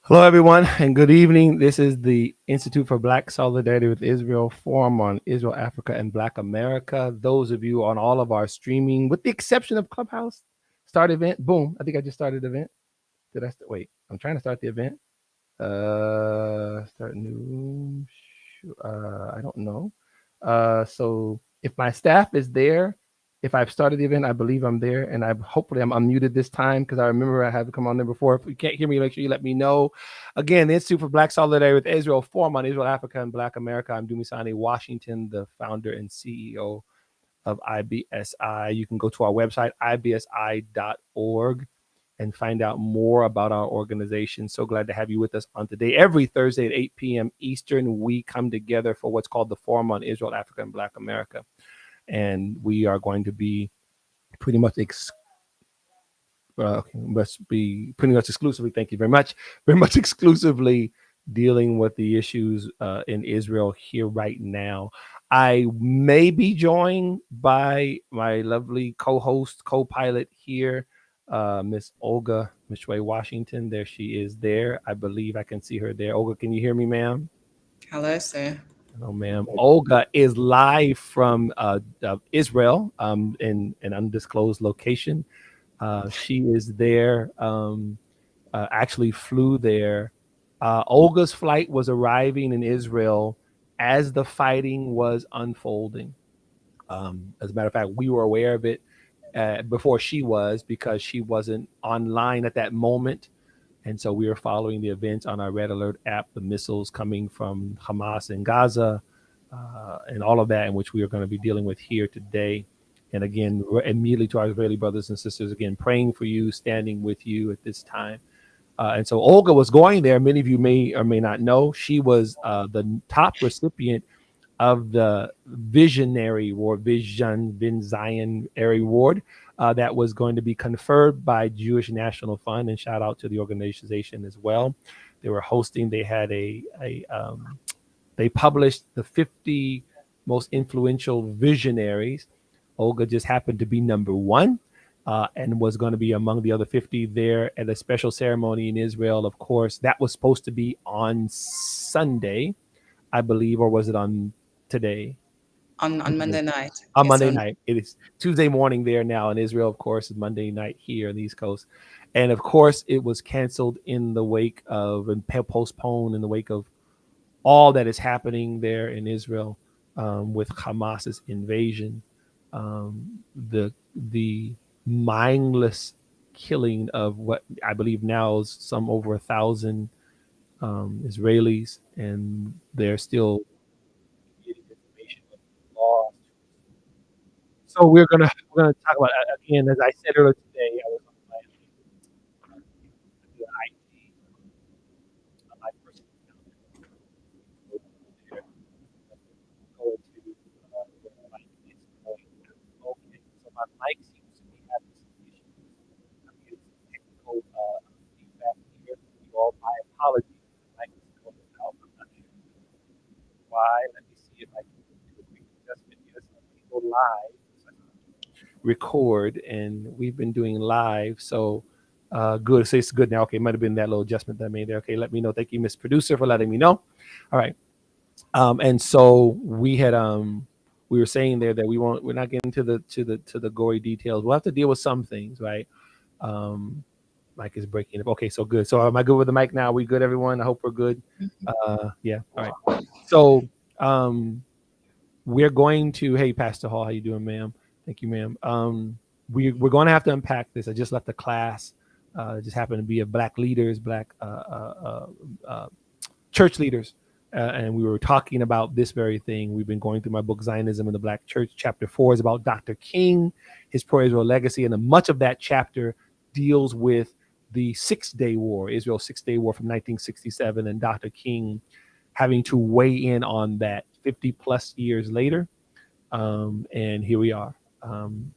Hello, everyone, and good evening. This is the Institute for Black Solidarity with Israel Forum on Israel, Africa, and Black America. Those of you on all of our streaming, with the exception of Clubhouse, start event. Boom. I think I just started the event. Did I wait? I'm trying to start the event. Start new. I don't know. So if my staff is there, if I've started the event, I believe I'm there, and hopefully I'm unmuted this time because I remember I have come on there before. If you can't hear me, make sure you let me know. Again, the Institute for Black Solidarity with Israel Forum on Israel, Africa, and Black America. I'm Dumisani Washington, the founder and CEO of IBSI. You can go to our website, ibsi.org, and find out more about our organization. So glad to have you with us on today. Every Thursday at 8 p.m. Eastern, we come together for what's called the Forum on Israel, Africa, and Black America. And we are going to be pretty much must be pretty much exclusively, thank you very much, exclusively dealing with the issues in Israel here right now. I may be joined by my lovely co-host, co-pilot here, Miss Olga Washington. There she is there. I believe I can see her there. Olga, can you hear me, ma'am? Hello, sir. Hello, ma'am. Olga is live from Israel in an undisclosed location. She is there, actually flew there. Olga's flight was arriving in Israel as the fighting was unfolding. As a matter of fact, we were aware of it before she was because she wasn't online at that moment. And so we were following the events on our Red Alert app, the missiles coming from Hamas in Gaza, and all of that, in which we are going to be dealing with here today. And again, immediately to our Israeli brothers and sisters, again, praying for you, standing with you at this time. And so Olga was going there. Many of you may or may not know. She was the top recipient of the Visionary Award, Vin Zion Award, that was going to be conferred by Jewish National Fund. And shout out to the organization as well. They were hosting. They had they published the 50 most influential visionaries. Olga just happened to be number one. And was going to be among the other 50 there at a special ceremony in Israel. Of course, that was supposed to be on Sunday, I believe, or was it on today? On Monday night. On Yes, Monday on. night. It is Tuesday morning there now in Israel, of course, is Monday night here on the East Coast. And of course, it was canceled in the wake of and postponed in the wake of all that is happening there in Israel with Hamas's invasion, the mindless killing of what I believe now is some over 1,000 Israelis, and they're still getting information of lost. So we're gonna talk about again, as I said earlier today. I was on my IT, my personal account. Go to where my mic is going. Okay, so my mic seems to be having some issues. I'm getting some technical feedback here. You all, my apologies. My mic is going out. I'm not sure why. Let me see if I can do a quick adjustment here. So we go live. Record, and we've been doing live. So good. So it's good now. Okay, might have been that little adjustment that I made there. Okay, let me know. Thank you, Miss Producer, for letting me know. All right. And so we were saying there that we're not getting to the gory details. We'll have to deal with some things, right? Mic is breaking up. Okay, so good. So am I good with the mic now? We good, everyone? I hope we're good. Yeah. All right. So we're going to. Hey, Pastor Hall, how you doing, ma'am? Thank you, ma'am. We're going to have to unpack this. I just left a class. Just happened to be of black leaders, black church leaders, and we were talking about this very thing. We've been going through my book, Zionism in the Black Church. Chapter 4 is about Dr. King, his pro-Israel legacy, and much of that chapter deals with the Six-Day War, Israel's Six-Day War from 1967, and Dr. King having to weigh in on that 50 plus years later. And here we are.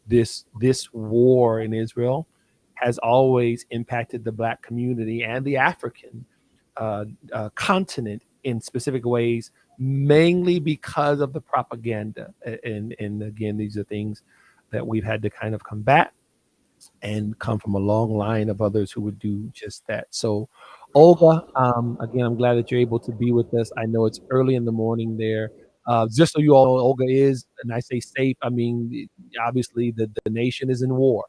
This war in Israel has always impacted the black community and the African continent in specific ways, mainly because of the propaganda. And again, these are things that we've had to kind of combat and come from a long line of others who would do just that. So Olga, again, I'm glad that you're able to be with us. I know it's early in the morning there. Just so you all know, Olga is, and I say safe, I mean, obviously the nation is in war,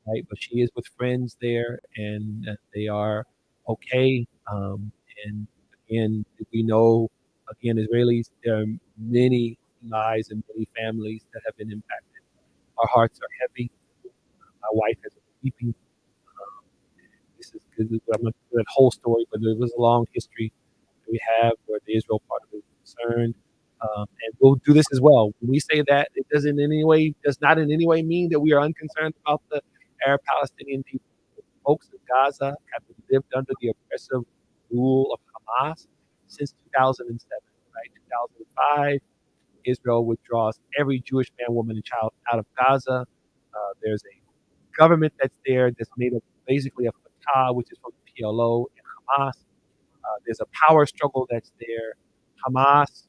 right? But she is with friends there, and they are okay. And again, we know, again, Israelis, there are many lives and many families that have been impacted. Our hearts are heavy. My wife has been weeping. This is good. I'm not going that whole story, but there was a long history that we have where the Israel part of it is concerned. And we'll do this as well. When we say that, it does not in any way mean that we are unconcerned about the Arab Palestinian people. Folks in Gaza have lived under the oppressive rule of Hamas since 2007, right? 2005, Israel withdraws every Jewish man, woman, and child out of Gaza. There's a government that's there that's made up basically of Fatah, which is from the PLO, and Hamas. There's a power struggle that's there. Hamas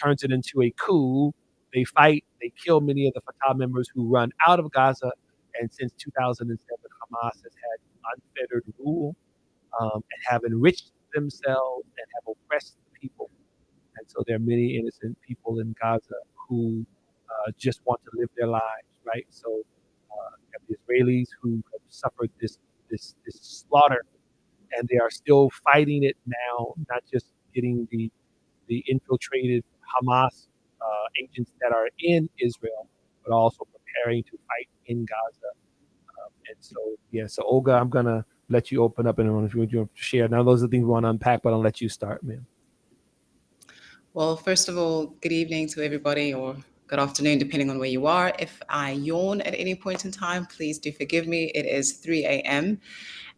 turns it into a coup. They fight, they kill many of the Fatah members who run out of Gaza. And since 2007, Hamas has had unfettered rule and have enriched themselves and have oppressed the people. And so there are many innocent people in Gaza who just want to live their lives, right? So you have the Israelis who have suffered this slaughter, and they are still fighting it now, not just getting the infiltrated Hamas agents that are in Israel, but also preparing to fight in Gaza. And so, yeah, so Olga, I'm gonna let you open up and if you want to share. Now, those are the things we want to unpack, but I'll let you start, man. Well, first of all, good evening to everybody, or good afternoon, depending on where you are. If I yawn at any point in time, please do forgive me. It is 3 a.m.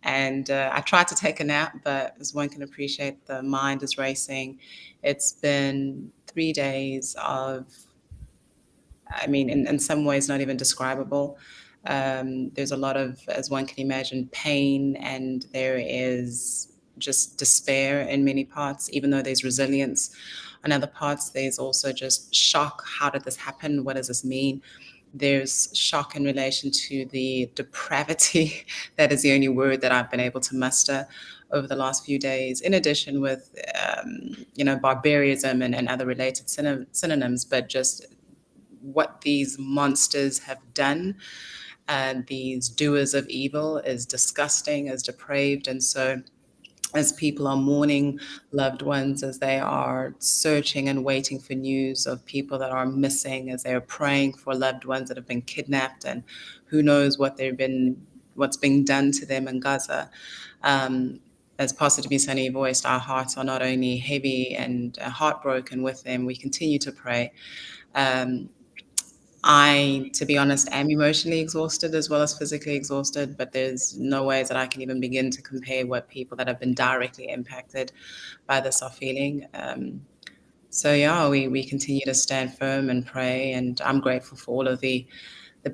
and I tried to take a nap, but as one can appreciate, the mind is racing. It's been 3 days of, I mean, in some ways, not even describable. There's a lot of, as one can imagine, pain, and there is just despair in many parts, even though there's resilience. On other parts, there's also just shock. How did this happen? What does this mean? There's shock in relation to the depravity. That is the only word that I've been able to muster over the last few days, in addition with, barbarism and other related synonyms, but just what these monsters have done. And these doers of evil is disgusting, is depraved. And so as people are mourning loved ones, as they are searching and waiting for news of people that are missing, as they are praying for loved ones that have been kidnapped, and who knows what's being done to them in Gaza. Um, as Pastor Sunny voiced, our hearts are not only heavy and heartbroken with them, we continue to pray. Um, I, to be honest, am emotionally exhausted as well as physically exhausted, but there's no ways that I can even begin to compare what people that have been directly impacted by this are feeling. So yeah, we continue to stand firm and pray, and I'm grateful for all of the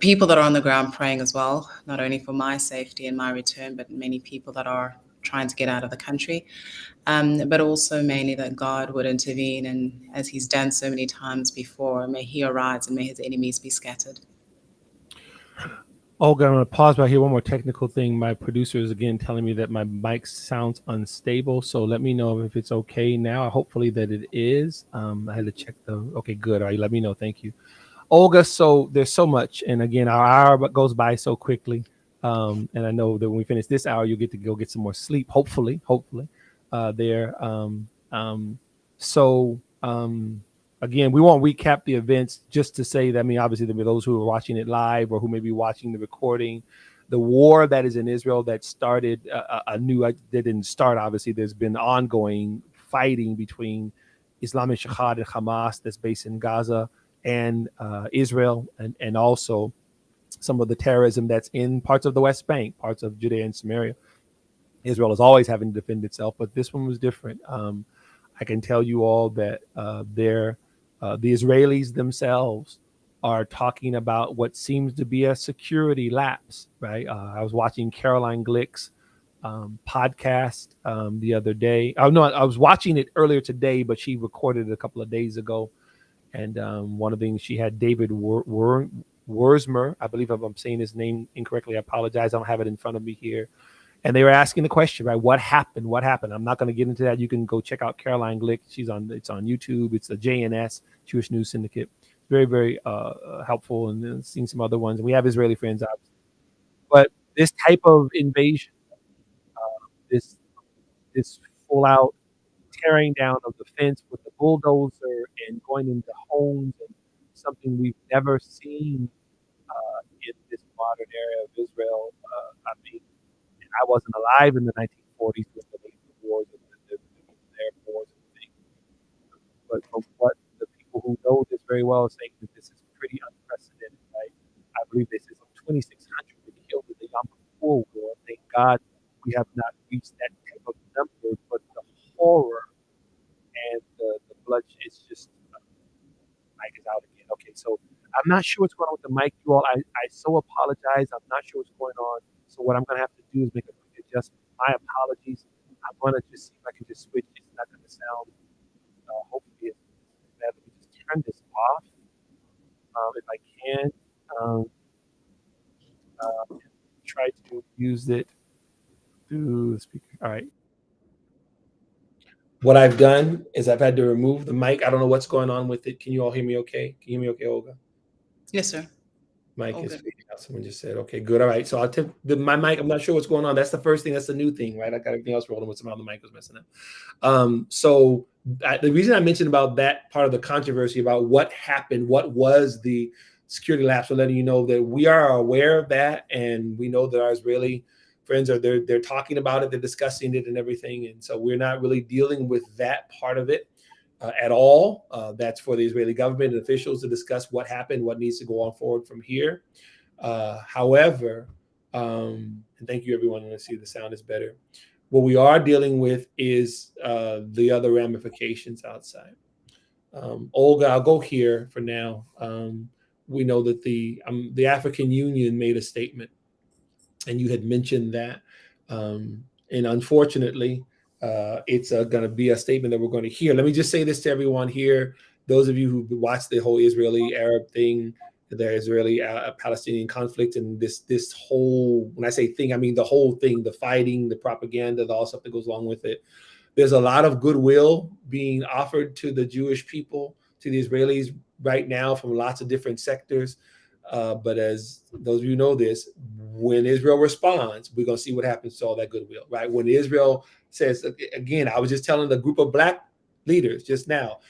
people that are on the ground praying as well, not only for my safety and my return, but many people that are trying to get out of the country, but also mainly that God would intervene, and as He's done so many times before, may He arise and may His enemies be scattered. Olga, I'm going to pause right here. One more technical thing. My producer is again telling me that my mic sounds unstable. So let me know if it's okay now. Hopefully that it is. I had to check the. Okay, good. All right, let me know. Thank you. Olga, so there's so much. And again, our hour goes by so quickly. And I know that when we finish this hour, you'll get to go get some more sleep, hopefully, there. So, again, we won't recap the events just to say that, I mean, obviously, there will be those who are watching it live or who may be watching the recording. The war that is in Israel that started that didn't start, obviously, there's been ongoing fighting between Islamic Jihad and Hamas that's based in Gaza and Israel, and also some of the terrorism that's in parts of the West Bank, parts of Judea and Samaria. Israel is always having to defend itself, but this one was different. I can tell you all that the Israelis themselves are talking about what seems to be a security lapse. Right? I was watching Caroline Glick's podcast the other day. Oh no, I was watching it earlier today, but she recorded it a couple of days ago. And one of the things she had David Wurzmer, I believe if I'm saying his name incorrectly, I apologize. I don't have it in front of me here. and they were asking the question, right? What happened? What happened? I'm not going to get into that. You can go check out Caroline Glick. It's on YouTube. It's the JNS, Jewish News Syndicate. Very, very helpful, and seeing some other ones. And we have Israeli friends, obviously. But this type of invasion, this full out tearing down of the fence with the bulldozer and going into homes, and something we've never seen in this modern era of Israel. I mean, I wasn't alive in the 1940s with the laser wars and the air wars and things, but from what the people who know this very well are saying, that this is pretty unprecedented, right? I believe they said some 2,600 were killed in the Yom Kippur War. Thank God we have not reached that type of number, but the horror and the bloodshed, it's just, mic is out again. Okay, so I'm not sure what's going on with the mic, you all. I so apologize. I'm not sure what's going on. So what I'm going to have to do is make a quick adjustment. My apologies. I'm going to just see if I can just switch. It's not going to sound, hopefully, it's bad. Let me just turn this off if I can. Um, try to use it through the speaker. All right. What I've done is I've had to remove the mic. I don't know what's going on with it. Can you all hear me okay? Can you hear me okay, Olga? Yes, sir. Mic All is good. fading out. Someone just said, okay, good. All right. So I'll tip my mic. I'm not sure what's going on. That's the first thing. That's the new thing, right? I got everything else rolling with somehow the mic was messing up. The reason I mentioned about that part of the controversy about what happened, what was the security lapse, we're letting you know that we are aware of that, and we know that our Israeli friends are they're talking about it, they're discussing it and everything, and so we're not really dealing with that part of it at all. That's for the Israeli government and officials to discuss what happened, what needs to go on forward from here. However, and thank you everyone. Let's see, the sound is better. What we are dealing with is the other ramifications outside. Olga, I'll go here for now. We know that the African Union made a statement, and you had mentioned that. And unfortunately, it's going to be a statement that we're going to hear. Let me just say this to everyone here. Those of you who watched the whole Israeli Arab thing, the Israeli Palestinian conflict, and this whole, when I say thing, I mean the whole thing, the fighting, the propaganda, all stuff that goes along with it. There's a lot of goodwill being offered to the Jewish people, to the Israelis right now from lots of different sectors. But as those of you know this, when Israel responds, we're going to see what happens to all that goodwill, right? When Israel says, again, I was just telling the group of Black leaders just now,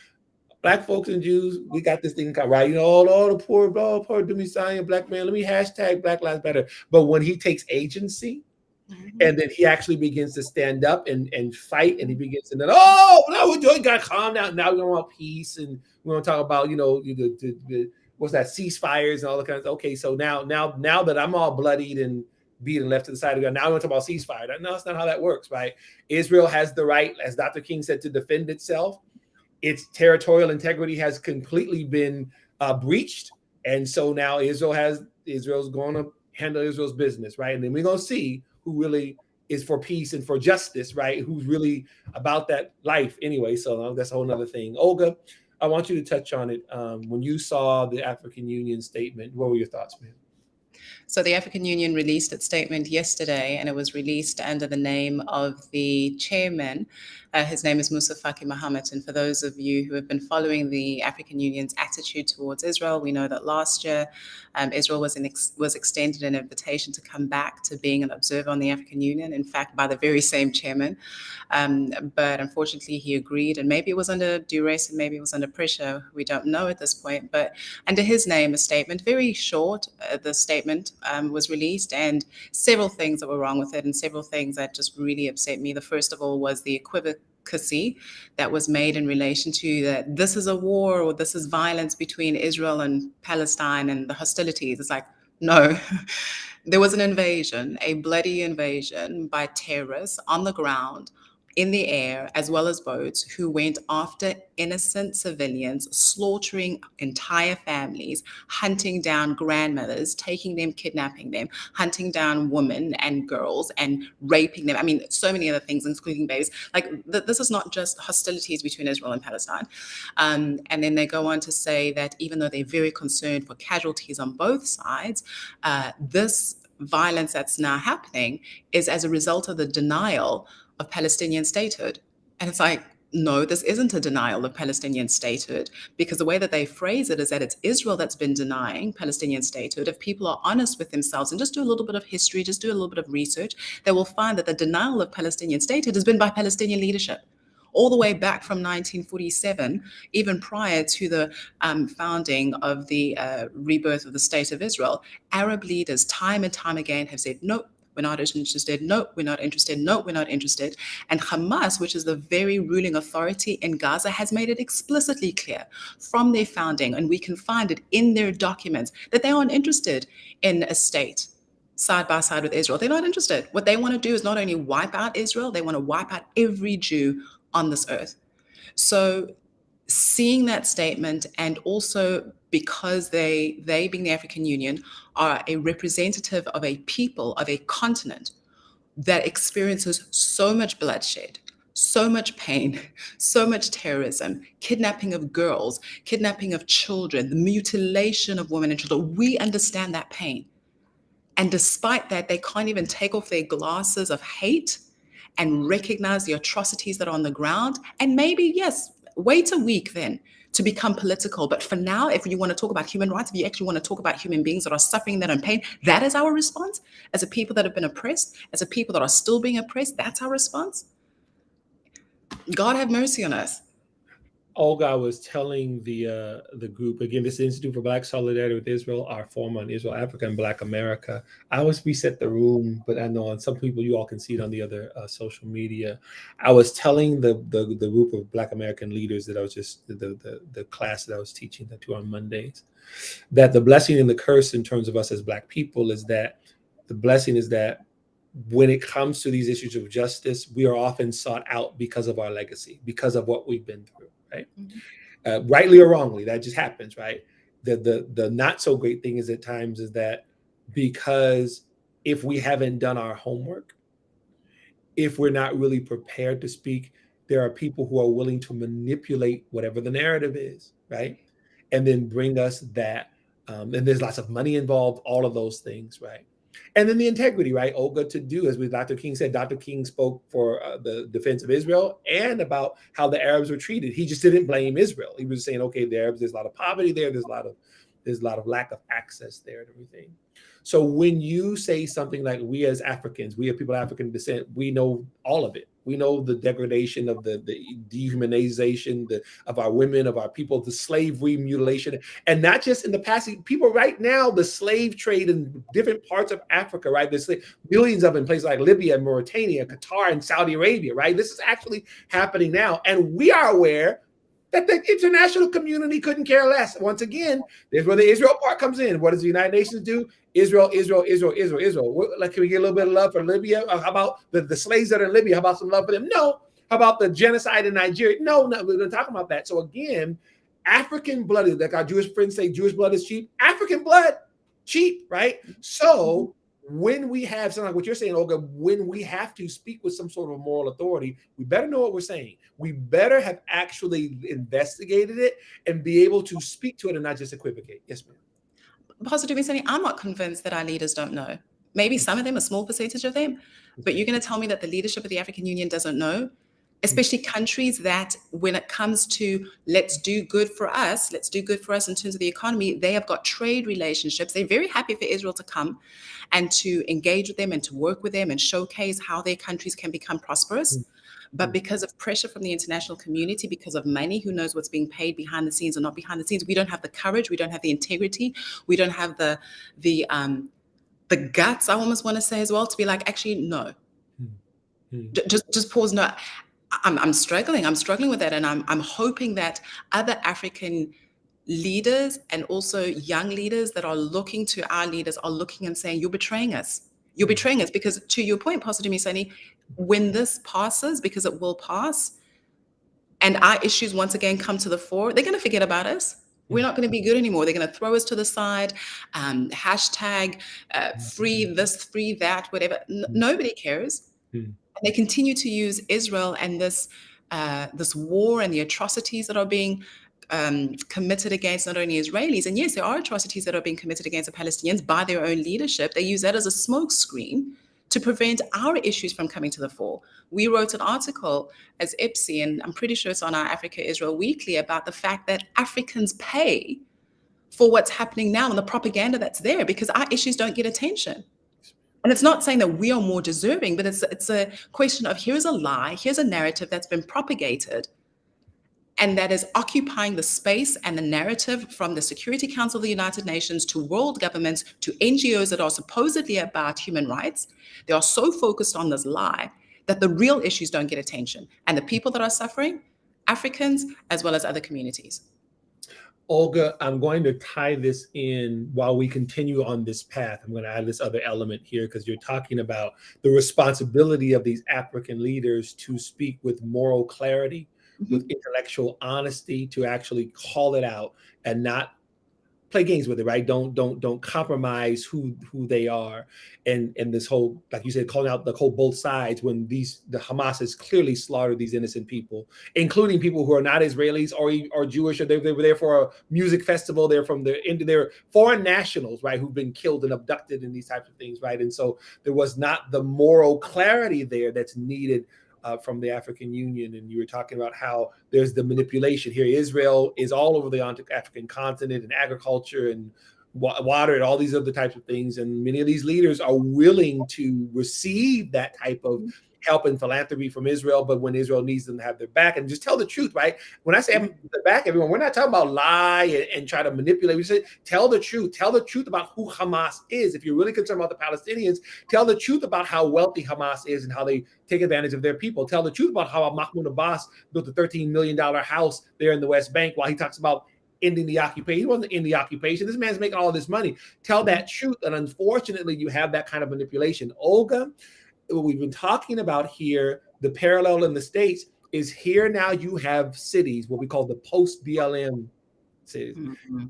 Black folks and Jews, we got this thing, right? You know, all the poor Dumi Zion Black man, let me hashtag Black Lives Matter. But when he takes agency, and then he actually begins to stand up and fight, and he begins to, oh, now we're doing, got to calm down. Now we want peace, and we want to talk about, what's that, ceasefires and all the kinds of, okay, so now that I'm all bloodied and beat and left to the side of the ground, now I want to talk about ceasefire. No, that's not how that works, right? Israel has the right, as Dr. King said, to defend itself. Its territorial integrity has completely been breached, and so now Israel's going to handle Israel's business, right? And then we're going to see who really is for peace and for justice, right? Who's really about that life anyway. So that's a whole other thing. Olga, I want you to touch on it. When you saw the African Union statement, what were your thoughts, man? So the African Union released its statement yesterday, and it was released under the name of the chairman. His name is Musa Faki Mohammed. And for those of you who have been following the African Union's attitude towards Israel, we know that last year Israel was extended an invitation to come back to being an observer on the African Union, in fact, by the very same chairman. But unfortunately, he agreed, and maybe it was under duress and maybe it was under pressure. We don't know at this point. But under his name, a statement, very short, the statement was released, and several things that were wrong with it and several things that just really upset me. The first of all was the equivocacy that was made in relation to that this is a war or this is violence between Israel and Palestine and the hostilities. It's like, no, there was an invasion, a bloody invasion by terrorists on the ground, in the air, as well as boats, who went after innocent civilians, slaughtering entire families, hunting down grandmothers, taking them, kidnapping them, hunting down women and girls and raping them. I mean, so many other things, including babies. Like, this is not just hostilities between Israel and Palestine. And then they go on to say that even though they're very concerned for casualties on both sides, this violence that's now happening is as a result of the denial of Palestinian statehood. And it's like, no, this isn't a denial of Palestinian statehood, because the way that they phrase it is that it's Israel that's been denying Palestinian statehood. If people are honest with themselves and just do a little bit of history, just do a little bit of research, they will find that the denial of Palestinian statehood has been by Palestinian leadership all the way back from 1947, even prior to the founding of the rebirth of the State of Israel. Arab leaders, time and time again, have said, no, we're not interested. No, we're not interested. No, we're not interested. And Hamas, which is the very ruling authority in Gaza, has made it explicitly clear from their founding, and we can find it in their documents, that they aren't interested in a state side by side with Israel. They're not interested. What they want to do is not only wipe out Israel, they want to wipe out every Jew on this earth. So seeing that statement, and also because they being the African Union, are a representative of a people, of a continent that experiences so much bloodshed, so much pain, so much terrorism, kidnapping of girls, kidnapping of children, the mutilation of women and children. We understand that pain. And despite that, they can't even take off their glasses of hate and recognize the atrocities that are on the ground. And maybe, yes, wait a week then to become political. But for now, if you want to talk about human rights, if you actually want to talk about human beings that are suffering, that are in pain, that is our response. As a people that have been oppressed, as a people that are still being oppressed, that's our response. God have mercy on us. Olga was telling the group, again, this Institute for Black Solidarity with Israel, our forum on Israel, Africa, and Black America. I always reset the room, but I know on some people, you all can see it on the other social media. I was telling the group of Black American leaders that I was just, the class that I was teaching, the two on Mondays, that the blessing and the curse in terms of us as Black people is that the blessing is that when it comes to these issues of justice, we are often sought out because of our legacy, because of what we've been through. Right, rightly or wrongly, that just happens, right? The not so great thing is at times is that because if we haven't done our homework, if we're not really prepared to speak, there are people who are willing to manipulate whatever the narrative is, right? And then bring us that, and there's lots of money involved, all of those things, right? And then the integrity, right? Olga, to do, as Dr. King said, Dr. King spoke for the defense of Israel and about how the Arabs were treated. He just didn't blame Israel. He was saying, okay, the Arabs, there's a lot of poverty there. There's a lot of lack of access there and everything. So when you say something like, we as Africans, we as people of African descent, we know all of it. We know the degradation of the dehumanization of our women, of our people, the slavery, mutilation, and not just in the past. People right now, the slave trade in different parts of Africa, right? There's millions of them in places like Libya, Mauritania, Qatar, and Saudi Arabia, right? This is actually happening now. And we are aware that the international community couldn't care less. Once again, there's where the Israel part comes in. What does the United Nations do? Israel, Israel, Israel, Israel, Israel. Like, can we get a little bit of love for Libya? How about the slaves that are in Libya? How about some love for them? No. How about the genocide in Nigeria? No, we're going to talk about that. So again, African blood is, like our Jewish friends say, Jewish blood is cheap. African blood, cheap, right? So when we have something like what you're saying, Olga, when we have to speak with some sort of moral authority, we better know what we're saying. We better have actually investigated it and be able to speak to it and not just equivocate. Yes, ma'am. Pastor Dumisani, I'm not convinced that our leaders don't know. Maybe some of them, a small percentage of them, but you're going to tell me that the leadership of the African Union doesn't know? Especially countries that, when it comes to let's do good for us in terms of the economy, they have got trade relationships. They're very happy for Israel to come and to engage with them and to work with them and showcase how their countries can become prosperous. But because of pressure from the international community, because of money, who knows what's being paid behind the scenes or not behind the scenes, we don't have the courage, we don't have the integrity, we don't have the guts, I almost want to say as well, to be like, actually, no. Just pause. No, I'm struggling with that, and I'm hoping that other African leaders and also young leaders that are looking to our leaders are looking and saying, you're betraying us. You're betraying us, because to your point, Pastor Dumisani, when this passes, because it will pass, and our issues once again come to the fore, they're going to forget about us. We're not going to be good anymore. They're going to throw us to the side, hashtag free this, free that, whatever. Nobody cares. And they continue to use Israel and this war and the atrocities that are being committed against not only Israelis, and yes, there are atrocities that are being committed against the Palestinians by their own leadership. They use that as a smokescreen to prevent our issues from coming to the fore. We wrote an article as IBSI, and I'm pretty sure it's on our Africa Israel Weekly, about the fact that Africans pay for what's happening now and the propaganda that's there because our issues don't get attention. And it's not saying that we are more deserving, but it's a question of here's a lie, here's a narrative that's been propagated and that is occupying the space and the narrative from the Security Council of the United Nations to world governments to NGOs that are supposedly about human rights. They are so focused on this lie that the real issues don't get attention. And the people that are suffering, Africans as well as other communities. Olga, I'm going to tie this in while we continue on this path. I'm going to add this other element here because you're talking about the responsibility of these African leaders to speak with moral clarity, with intellectual honesty, to actually call it out and not play games with it, right? Don't compromise who they are, and this whole, like you said, calling out the whole both sides when the Hamas has clearly slaughtered these innocent people, including people who are not Israelis or Jewish, or they were there for a music festival. They're foreign nationals, right, who've been killed and abducted and these types of things, right? And so there was not the moral clarity there that's needed from the African Union. And you were talking about how there's the manipulation here. Israel is all over the African continent and agriculture and water and all these other types of things. And many of these leaders are willing to receive that type of help and philanthropy from Israel, but when Israel needs them to have their back, and just tell the truth, right? When I say have their back, everyone, we're not talking about lie and try to manipulate. We say tell the truth about who Hamas is. If you're really concerned about the Palestinians, tell the truth about how wealthy Hamas is and how they take advantage of their people. Tell the truth about how Mahmoud Abbas built a $13 million house there in the West Bank while he talks about ending the occupation. He wasn't in the occupation. This man's making all this money. Tell that truth. And unfortunately, you have that kind of manipulation. Olga, what we've been talking about here, the parallel in the States is here now you have cities, what we call the post-BLM cities,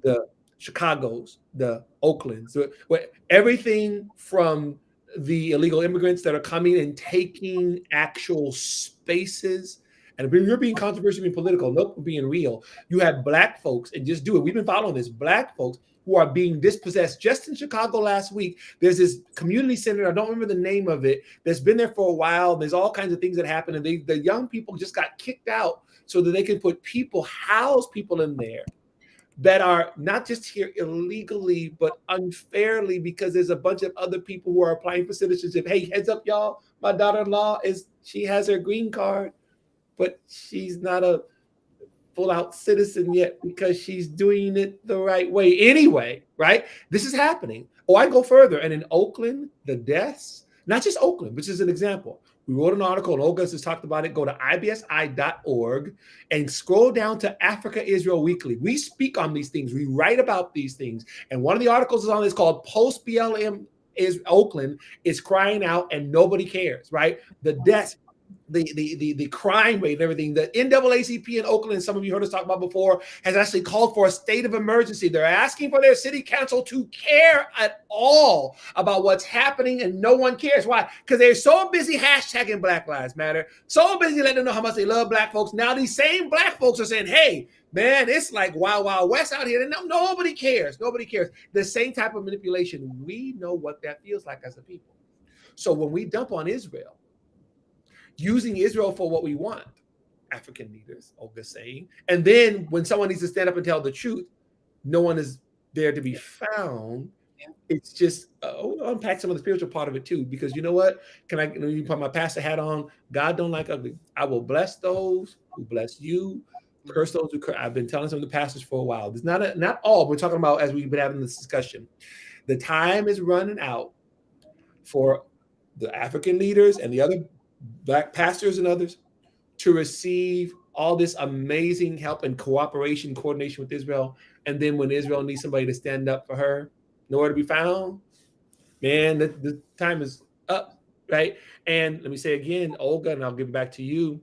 the Chicagos, the Oaklands, where everything from the illegal immigrants that are coming and taking actual spaces. And you're being controversial, being political, nope, being real. You have Black folks, and just do it. We've been following this. Black folks who are being dispossessed. Just in Chicago last week, there's this community center, I don't remember the name of it, that's been there for a while. There's all kinds of things that happen, and the young people just got kicked out so that they can house people in there that are not just here illegally, but unfairly, because there's a bunch of other people who are applying for citizenship. Hey, heads up, y'all, my daughter-in-law she has her green card, but she's not a full-out citizen yet because she's doing it the right way anyway, right? This is happening. Oh, I go further. And in Oakland, the deaths, not just Oakland, which is an example. We wrote an article, and Olga has talked about it. Go to IBSI.org and scroll down to Africa Israel Weekly. We speak on these things. We write about these things. And one of the articles is on this called Post-BLM is Oakland is crying out and nobody cares, right? The deaths, the crime rate and everything. The NAACP in Oakland, some of you heard us talk about before, has actually called for a state of emergency. They're asking for their city council to care at all about what's happening, and no one cares. Why? Because they're so busy hashtagging Black Lives Matter, so busy letting them know how much they love Black folks. Now these same Black folks are saying, hey, man, it's like Wild Wild West out here. And nobody cares. Nobody cares. The same type of manipulation. We know what that feels like as a people. So when we dump on Israel, using Israel for what we want, African leaders, Olga's saying. And then when someone needs to stand up and tell the truth, no one is there to be found. It's just, unpack some of the spiritual part of it too, because you know what? Can I put my pastor hat on? God don't like ugly. I will bless those who bless you, curse those who curse. I've been telling some of the pastors for a while. It's not all. We're talking about, as we've been having this discussion, the time is running out for the African leaders and the other Black pastors and others to receive all this amazing help and cooperation, coordination with Israel. And then when Israel needs somebody to stand up for her, nowhere to be found, man, the time is up, right? And let me say again, Olga, and I'll give it back to you.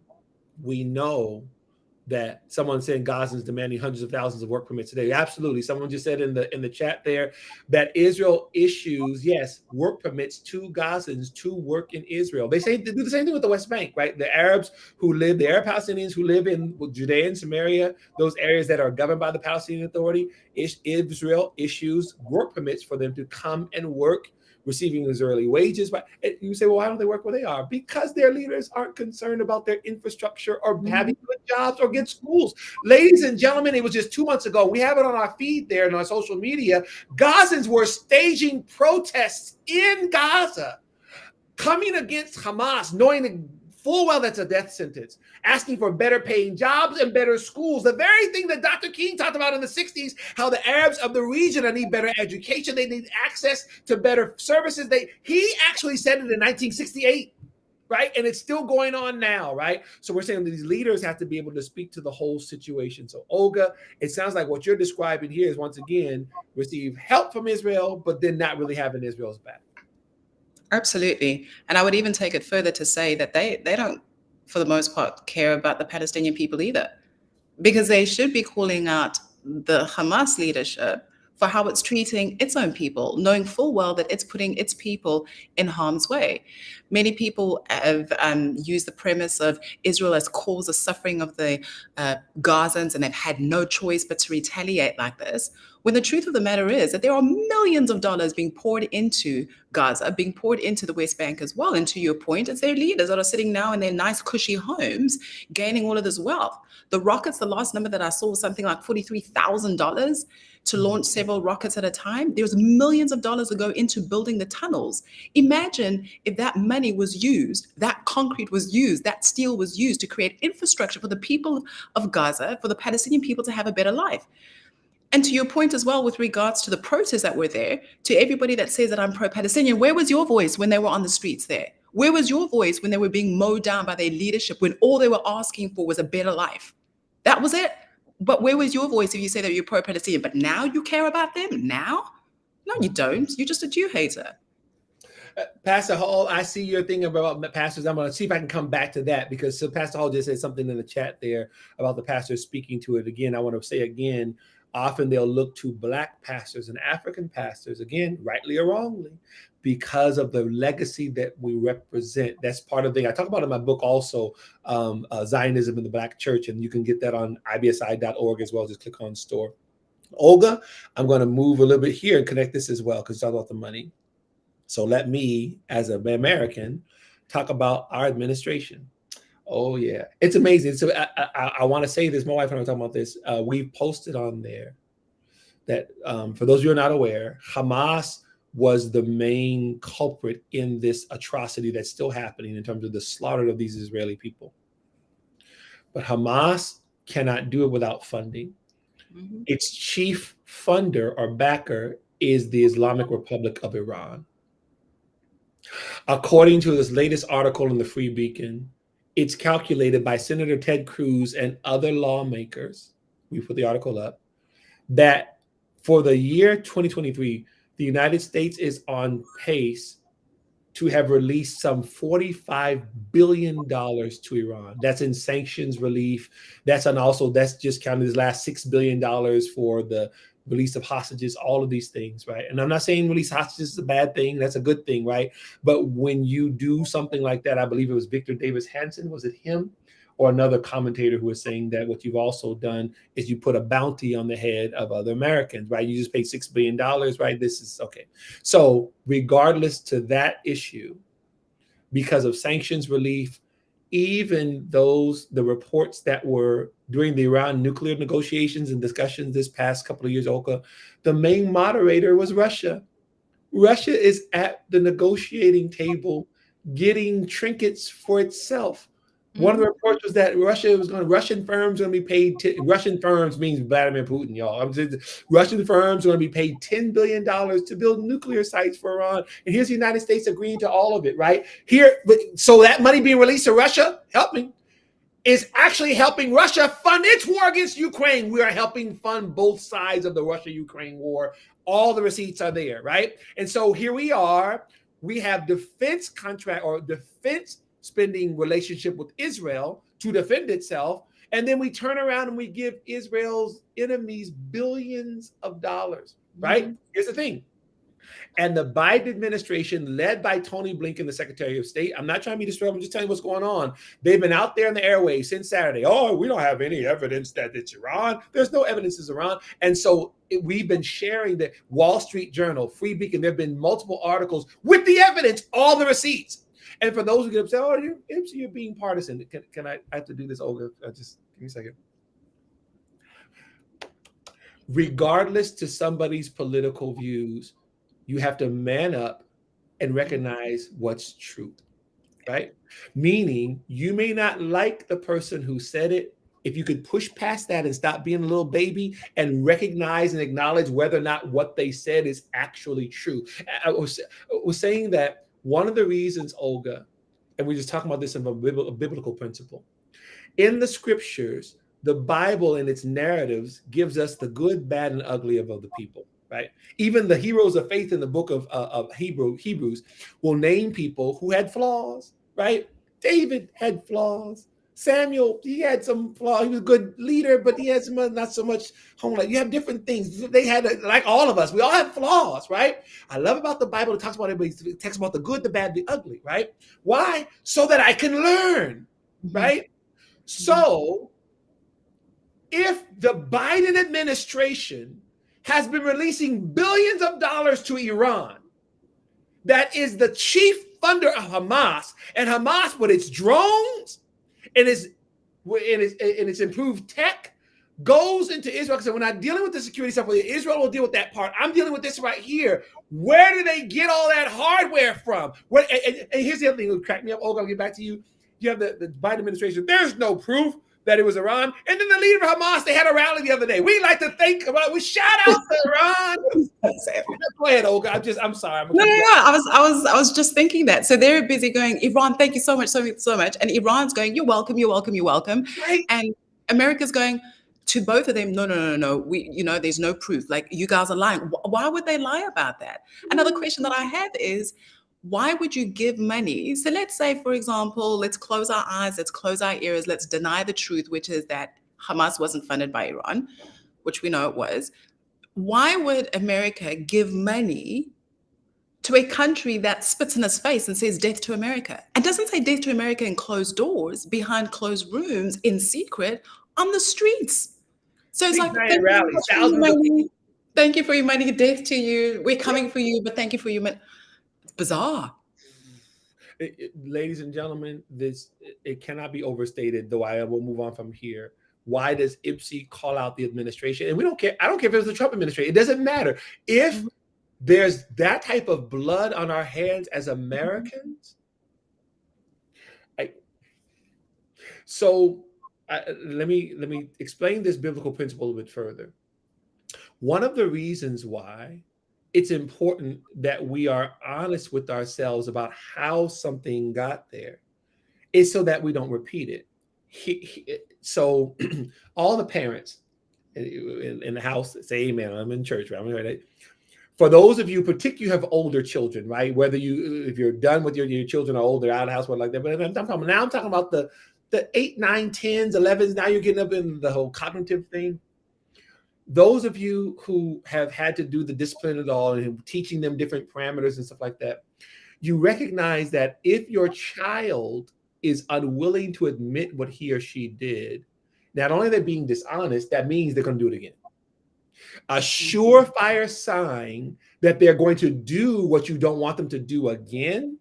We know that someone saying Gazans demanding hundreds of thousands of work permits today. Absolutely. Someone just said in the chat there that Israel issues, yes, work permits to Gazans to work in Israel. They say they do the same thing with the West Bank, right? The Arab Palestinians who live in Judea and Samaria, those areas that are governed by the Palestinian Authority, Israel issues work permits for them to come and work, receiving Israeli wages. But you say, well, why don't they work where they are? Because their leaders aren't concerned about their infrastructure or having good jobs or good schools. Ladies and gentlemen, it was just 2 months ago. We have it on our feed there and on social media. Gazans were staging protests in Gaza, coming against Hamas, knowing full well that's a death sentence, asking for better paying jobs and better schools. The very thing that Dr. King talked about in the 60s, how the Arabs of the region need better education, they need access to better services. He actually said it in 1968, right? And it's still going on now, right? So we're saying that these leaders have to be able to speak to the whole situation. So Olga, it sounds like what you're describing here is, once again, receive help from Israel, but then not really having Israel's back. Absolutely. And I would even take it further to say that they don't, for the most part, care about the Palestinian people either, because they should be calling out the Hamas leadership for how it's treating its own people, knowing full well that it's putting its people in harm's way. Many people have used the premise of Israel has caused the suffering of the Gazans and they've had no choice but to retaliate like this, when the truth of the matter is that there are millions of dollars being poured into Gaza, being poured into the West Bank as well. And to your point, it's their leaders that are sitting now in their nice, cushy homes, gaining all of this wealth. The rockets, the last number that I saw was something like $43,000 to launch several rockets at a time. There's millions of dollars that go into building the tunnels. Imagine if that money was used, that concrete was used, that steel was used to create infrastructure for the people of Gaza, for the Palestinian people to have a better life. And to your point as well, with regards to the protests that were there, to everybody that says that I'm pro-Palestinian, where was your voice when they were on the streets there? Where was your voice when they were being mowed down by their leadership, when all they were asking for was a better life? That was it. But where was your voice if you say that you're pro-Palestinian? But now you care about them? Now? No, you don't. You're just a Jew hater. Pastor Hall, I see your thing about pastors. I'm going to see if I can come back to that, because Pastor Hall just said something in the chat there about the pastors speaking to it. Again, I want to say again, often they'll look to Black pastors and African pastors, again, rightly or wrongly, because of the legacy that we represent. That's part of the thing I talk about in my book also, Zionism in the Black Church, and you can get that on IBSI.org as well. Just click on store. Olga, I'm going to move a little bit here and connect this as well, because it's all about the money. So let me, as an American, talk about our administration. Oh, yeah. It's amazing. So I want to say this. My wife and I were talking about this. We've posted on there that, for those of you who are not aware, Hamas was the main culprit in this atrocity that's still happening in terms of the slaughter of these Israeli people. But Hamas cannot do it without funding. Mm-hmm. Its chief funder or backer is the Islamic Republic of Iran. According to this latest article in the Free Beacon, it's calculated by Senator Ted Cruz and other lawmakers, we put the article up, that for the year 2023, the United States is on pace to have released some $45 billion to Iran. That's in sanctions relief. That's just counting this last $6 billion for the release of hostages, all of these things, right? And I'm not saying release hostages is a bad thing. That's a good thing, right? But when you do something like that, I believe it was Victor Davis Hanson, was it him? Or another commentator who was saying that what you've also done is you put a bounty on the head of other Americans, right? You just paid $6 billion, right? This is okay. So regardless to that issue, because of sanctions relief, even the reports that were during the Iran nuclear negotiations and discussions this past couple of years, Olga, the main moderator was Russia. Russia is at the negotiating table getting trinkets for itself. One of the reports was that Russian firms going to be paid. Russian firms means Vladimir Putin, y'all. Russian firms are going to be paid $10 billion to build nuclear sites for Iran. And here's the United States agreeing to all of it, right? So that money being released to Russia, is actually helping Russia fund its war against Ukraine. We are helping fund both sides of the Russia-Ukraine war. All the receipts are there, right? And so here we are. We have defense contract or defense spending relationship with Israel to defend itself. And then we turn around and we give Israel's enemies billions of dollars, right? Here's the thing. And the Biden administration, led by Tony Blinken, the Secretary of State, I'm not trying to be disruptive, I'm just telling you what's going on. They've been out there in the airwaves since Saturday. Oh, we don't have any evidence that it's Iran. There's no evidence it's Iran. And so we've been sharing the Wall Street Journal, Free Beacon. There have been multiple articles with the evidence, all the receipts. And for those who get upset, oh, you're being partisan. Can I have to do this, Olga? Just give me a second. Regardless to somebody's political views, you have to man up and recognize what's true, right? Meaning you may not like the person who said it. If you could push past that and stop being a little baby and recognize and acknowledge whether or not what they said is actually true. I was saying that one of the reasons, Olga, and we're just talking about this in a biblical principle, in the scriptures, the Bible and its narratives gives us the good, bad, and ugly of other people. Right. Even the heroes of faith in the book of Hebrews will name people who had flaws. Right. David had flaws. Samuel, he had some flaws. He was a good leader, but he had some not so much homeland. You have different things. They had, like all of us, we all have flaws. Right. I love about the Bible. It talks about everybody. It talks about the good, the bad, the ugly. Right. Why? So that I can learn. Right. So if the Biden administration has been releasing billions of dollars to Iran, that is the chief funder of Hamas, and Hamas, with its drones and its improved tech, goes into Israel. Because we're not dealing with the security stuff. Israel will deal with that part. I'm dealing with this right here. Where do they get all that hardware from? And here's the other thing that would crack me up. Olga, I'll get back to you. You have the Biden administration. There's no proof that it was Iran. And then the leader of Hamas, they had a rally the other day. We like to think about, we shout out to Iran. Go ahead, Olga. I'm sorry. No. I was just thinking that. So they're busy going, Iran, thank you so much. And Iran's going, you're welcome. Right. And America's going to both of them, no. We, there's no proof. Like, you guys are lying. Why would they lie about that? Another question that I have is, why would you give money? So let's say, for example, let's close our eyes, let's close our ears, let's deny the truth, which is that Hamas wasn't funded by Iran, which we know it was. Why would America give money to a country that spits in his face and says death to America? And doesn't say death to America in closed doors, behind closed rooms, in secret, on the streets. So it's like, thank you for your money, death to you, we're coming for you, but thank you for your money. Bizarre. Ladies and gentlemen, it cannot be overstated, though I will move on from here. Why does IBSI call out the administration? And we don't care. I don't care if it was the Trump administration. It doesn't matter. If there's that type of blood on our hands as Americans, let me explain this biblical principle a bit further. One of the reasons why it's important that we are honest with ourselves about how something got there is so that we don't repeat it. So all the parents in the house say amen. I'm in church, right? For those of you, particularly you have older children, right? Whether if you're done with your children are older, out of the house, like that. But I'm talking about the 8, 9, 10s, 11s. Now you're getting up in the whole cognitive thing. Those of you who have had to do the discipline at all and teaching them different parameters and stuff like that, you recognize that if your child is unwilling to admit what he or she did, not only are they being dishonest, that means they're going to do it again. A surefire sign that they're going to do what you don't want them to do again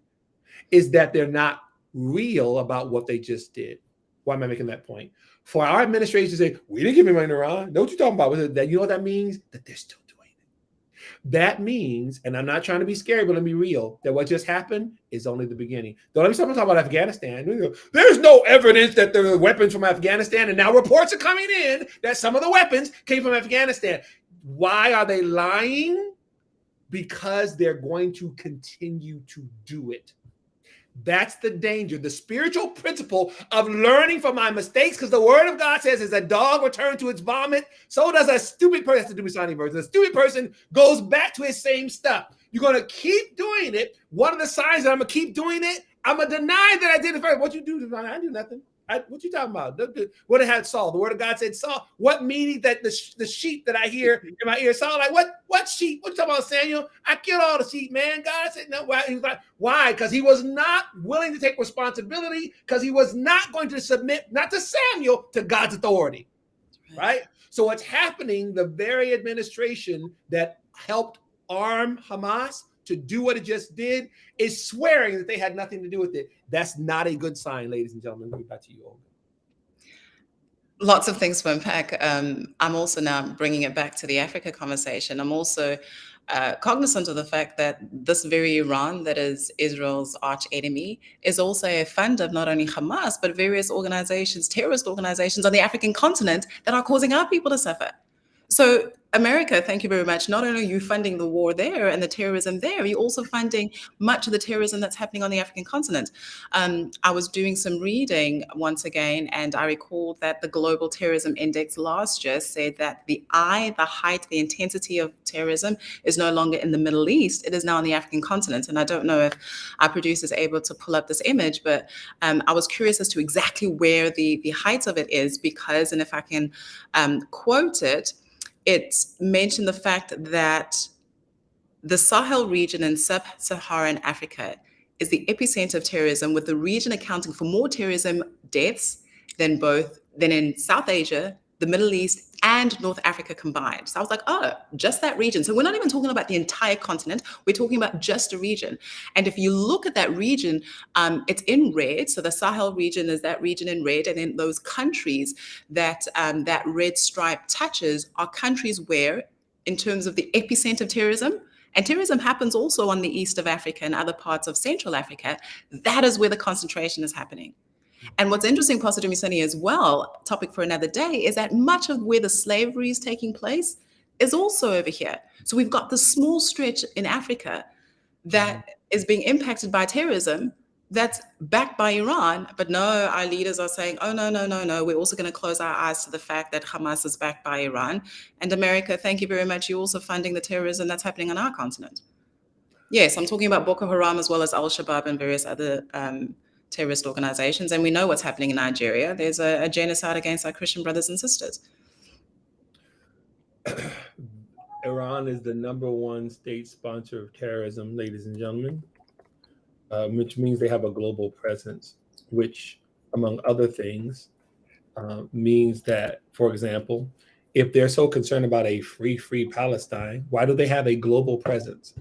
is that they're not real about what they just did. Why am I making that point? For our administration to say, we didn't give him money to Iran. Know what you're talking about? That, you know what that means? That they're still doing it. That means, and I'm not trying to be scary, but let me be real, that what just happened is only the beginning. Don't let me start talking about Afghanistan. There's no evidence that there were weapons from Afghanistan, and now reports are coming in that some of the weapons came from Afghanistan. Why are they lying? Because they're going to continue to do it. That's the danger, the spiritual principle of learning from my mistakes, because the word of God says, as a dog returns to its vomit, so does a stupid person. That's the Dewey Signing version. A stupid person goes back to his same stuff. You're going to keep doing it. One of the signs that I'm going to keep doing it, I'm going to deny that I did it first. What you do? I do nothing. What you talking about? What it had Saul? The word of God said, Saul, what meaning that the sheep that I hear in my ear? Saul, like, what sheep? What you talking about, Samuel? I killed all the sheep, man. God said, no. Why? He was like, why? Because he was not willing to take responsibility, because he was not going to submit, not to Samuel, to God's authority. Right? So what's happening, the very administration that helped arm Hamas to do what it just did is swearing that they had nothing to do with it. That's not a good sign, ladies and gentlemen. Let me back to you, Olga. Lots of things to unpack. I'm also now bringing it back to the Africa conversation. I'm also cognizant of the fact that this very Iran that is Israel's arch enemy is also a fund of not only Hamas, but various organizations, terrorist organizations on the African continent that are causing our people to suffer. So America, thank you very much. Not only are you funding the war there and the terrorism there, you're also funding much of the terrorism that's happening on the African continent. I was doing some reading once again, and I recalled that the Global Terrorism Index last year said that the height, the intensity of terrorism is no longer in the Middle East. It is now on the African continent. And I don't know if our producer is able to pull up this image, but I was curious as to exactly where the height of it is, because, and if I can quote it, it mentioned the fact that the Sahel region in sub-Saharan Africa is the epicenter of terrorism, with the region accounting for more terrorism deaths than in South Asia, the Middle East, and North Africa combined. So I was like, oh, just that region. So we're not even talking about the entire continent. We're talking about just a region. And if you look at that region, it's in red. So the Sahel region is that region in red. And then those countries that that red stripe touches are countries where, in terms of the epicenter of terrorism, and terrorism happens also on the east of Africa and other parts of Central Africa, that is where the concentration is happening. And what's interesting, Pastor Dumisani, as well, topic for another day, is that much of where the slavery is taking place is also over here. So we've got the small stretch in Africa that is being impacted by terrorism that's backed by Iran. But no, our leaders are saying, oh, no. We're also going to close our eyes to the fact that Hamas is backed by Iran. And America, thank you very much. You're also funding the terrorism that's happening on our continent. Yes, I'm talking about Boko Haram as well as Al-Shabaab and various other terrorist organizations. And we know what's happening in Nigeria. There's a genocide against our Christian brothers and sisters. Iran is the #1 state sponsor of terrorism, ladies and gentlemen, which means they have a global presence, which, among other things, means that, for example, if they're so concerned about a free Palestine, why do they have a global presence,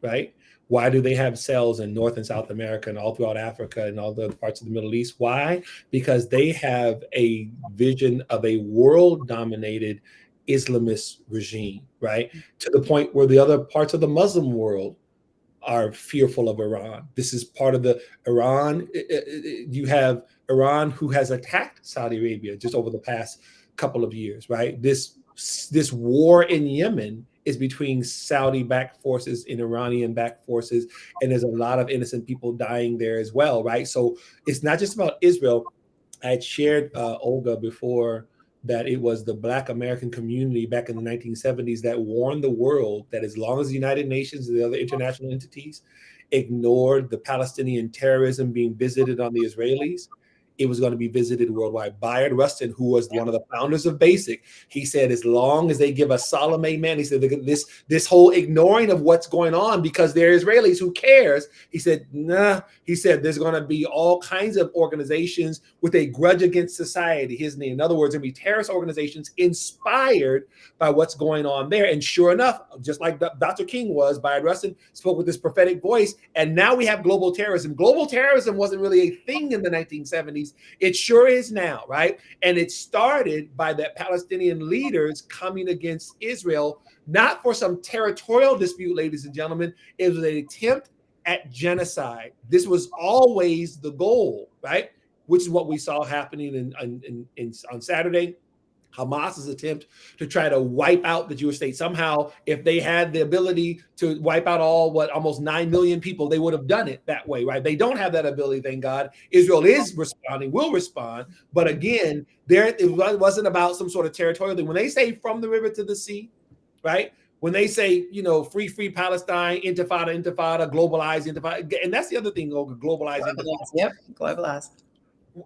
right? Why do they have cells in North and South America and all throughout Africa and all the other parts of the Middle East? Why? Because they have a vision of a world-dominated Islamist regime, right? To the point where the other parts of the Muslim world are fearful of Iran. This is part of the Iran. You have Iran, who has attacked Saudi Arabia just over the past couple of years, right? This war in Yemen is between Saudi-backed forces and Iranian-backed forces, and there's a lot of innocent people dying there as well, right? So it's not just about Israel. I had shared, Olga, before, that it was the Black American community back in the 1970s that warned the world that as long as the United Nations and the other international entities ignored the Palestinian terrorism being visited on the Israelis, it was going to be visited worldwide. Bayard Rustin, who was one of the founders of BASIC, he said, as long as they give a solemn amen, he said, this whole ignoring of what's going on because they're Israelis, who cares? He said, nah. He said, there's going to be all kinds of organizations with a grudge against society. In other words, there'll be terrorist organizations inspired by what's going on there. And sure enough, just like Dr. King was, Bayard Rustin spoke with this prophetic voice. And now we have global terrorism. Global terrorism wasn't really a thing in the 1970s. It sure is now, right? And it started by the Palestinian leaders coming against Israel, not for some territorial dispute, ladies and gentlemen. It was an attempt at genocide. This was always the goal, right? Which is what we saw happening on Saturday. Hamas's attempt to try to wipe out the Jewish state. Somehow, if they had the ability to wipe out almost 9 million people, they would have done it that way, right? They don't have that ability, thank God. Israel is responding, will respond. But again, it wasn't about some sort of territorial thing. When they say from the river to the sea, right? When they say, free Palestine, intifada, globalized intifada. And that's the other thing, globalized intifada. Yep, globalized.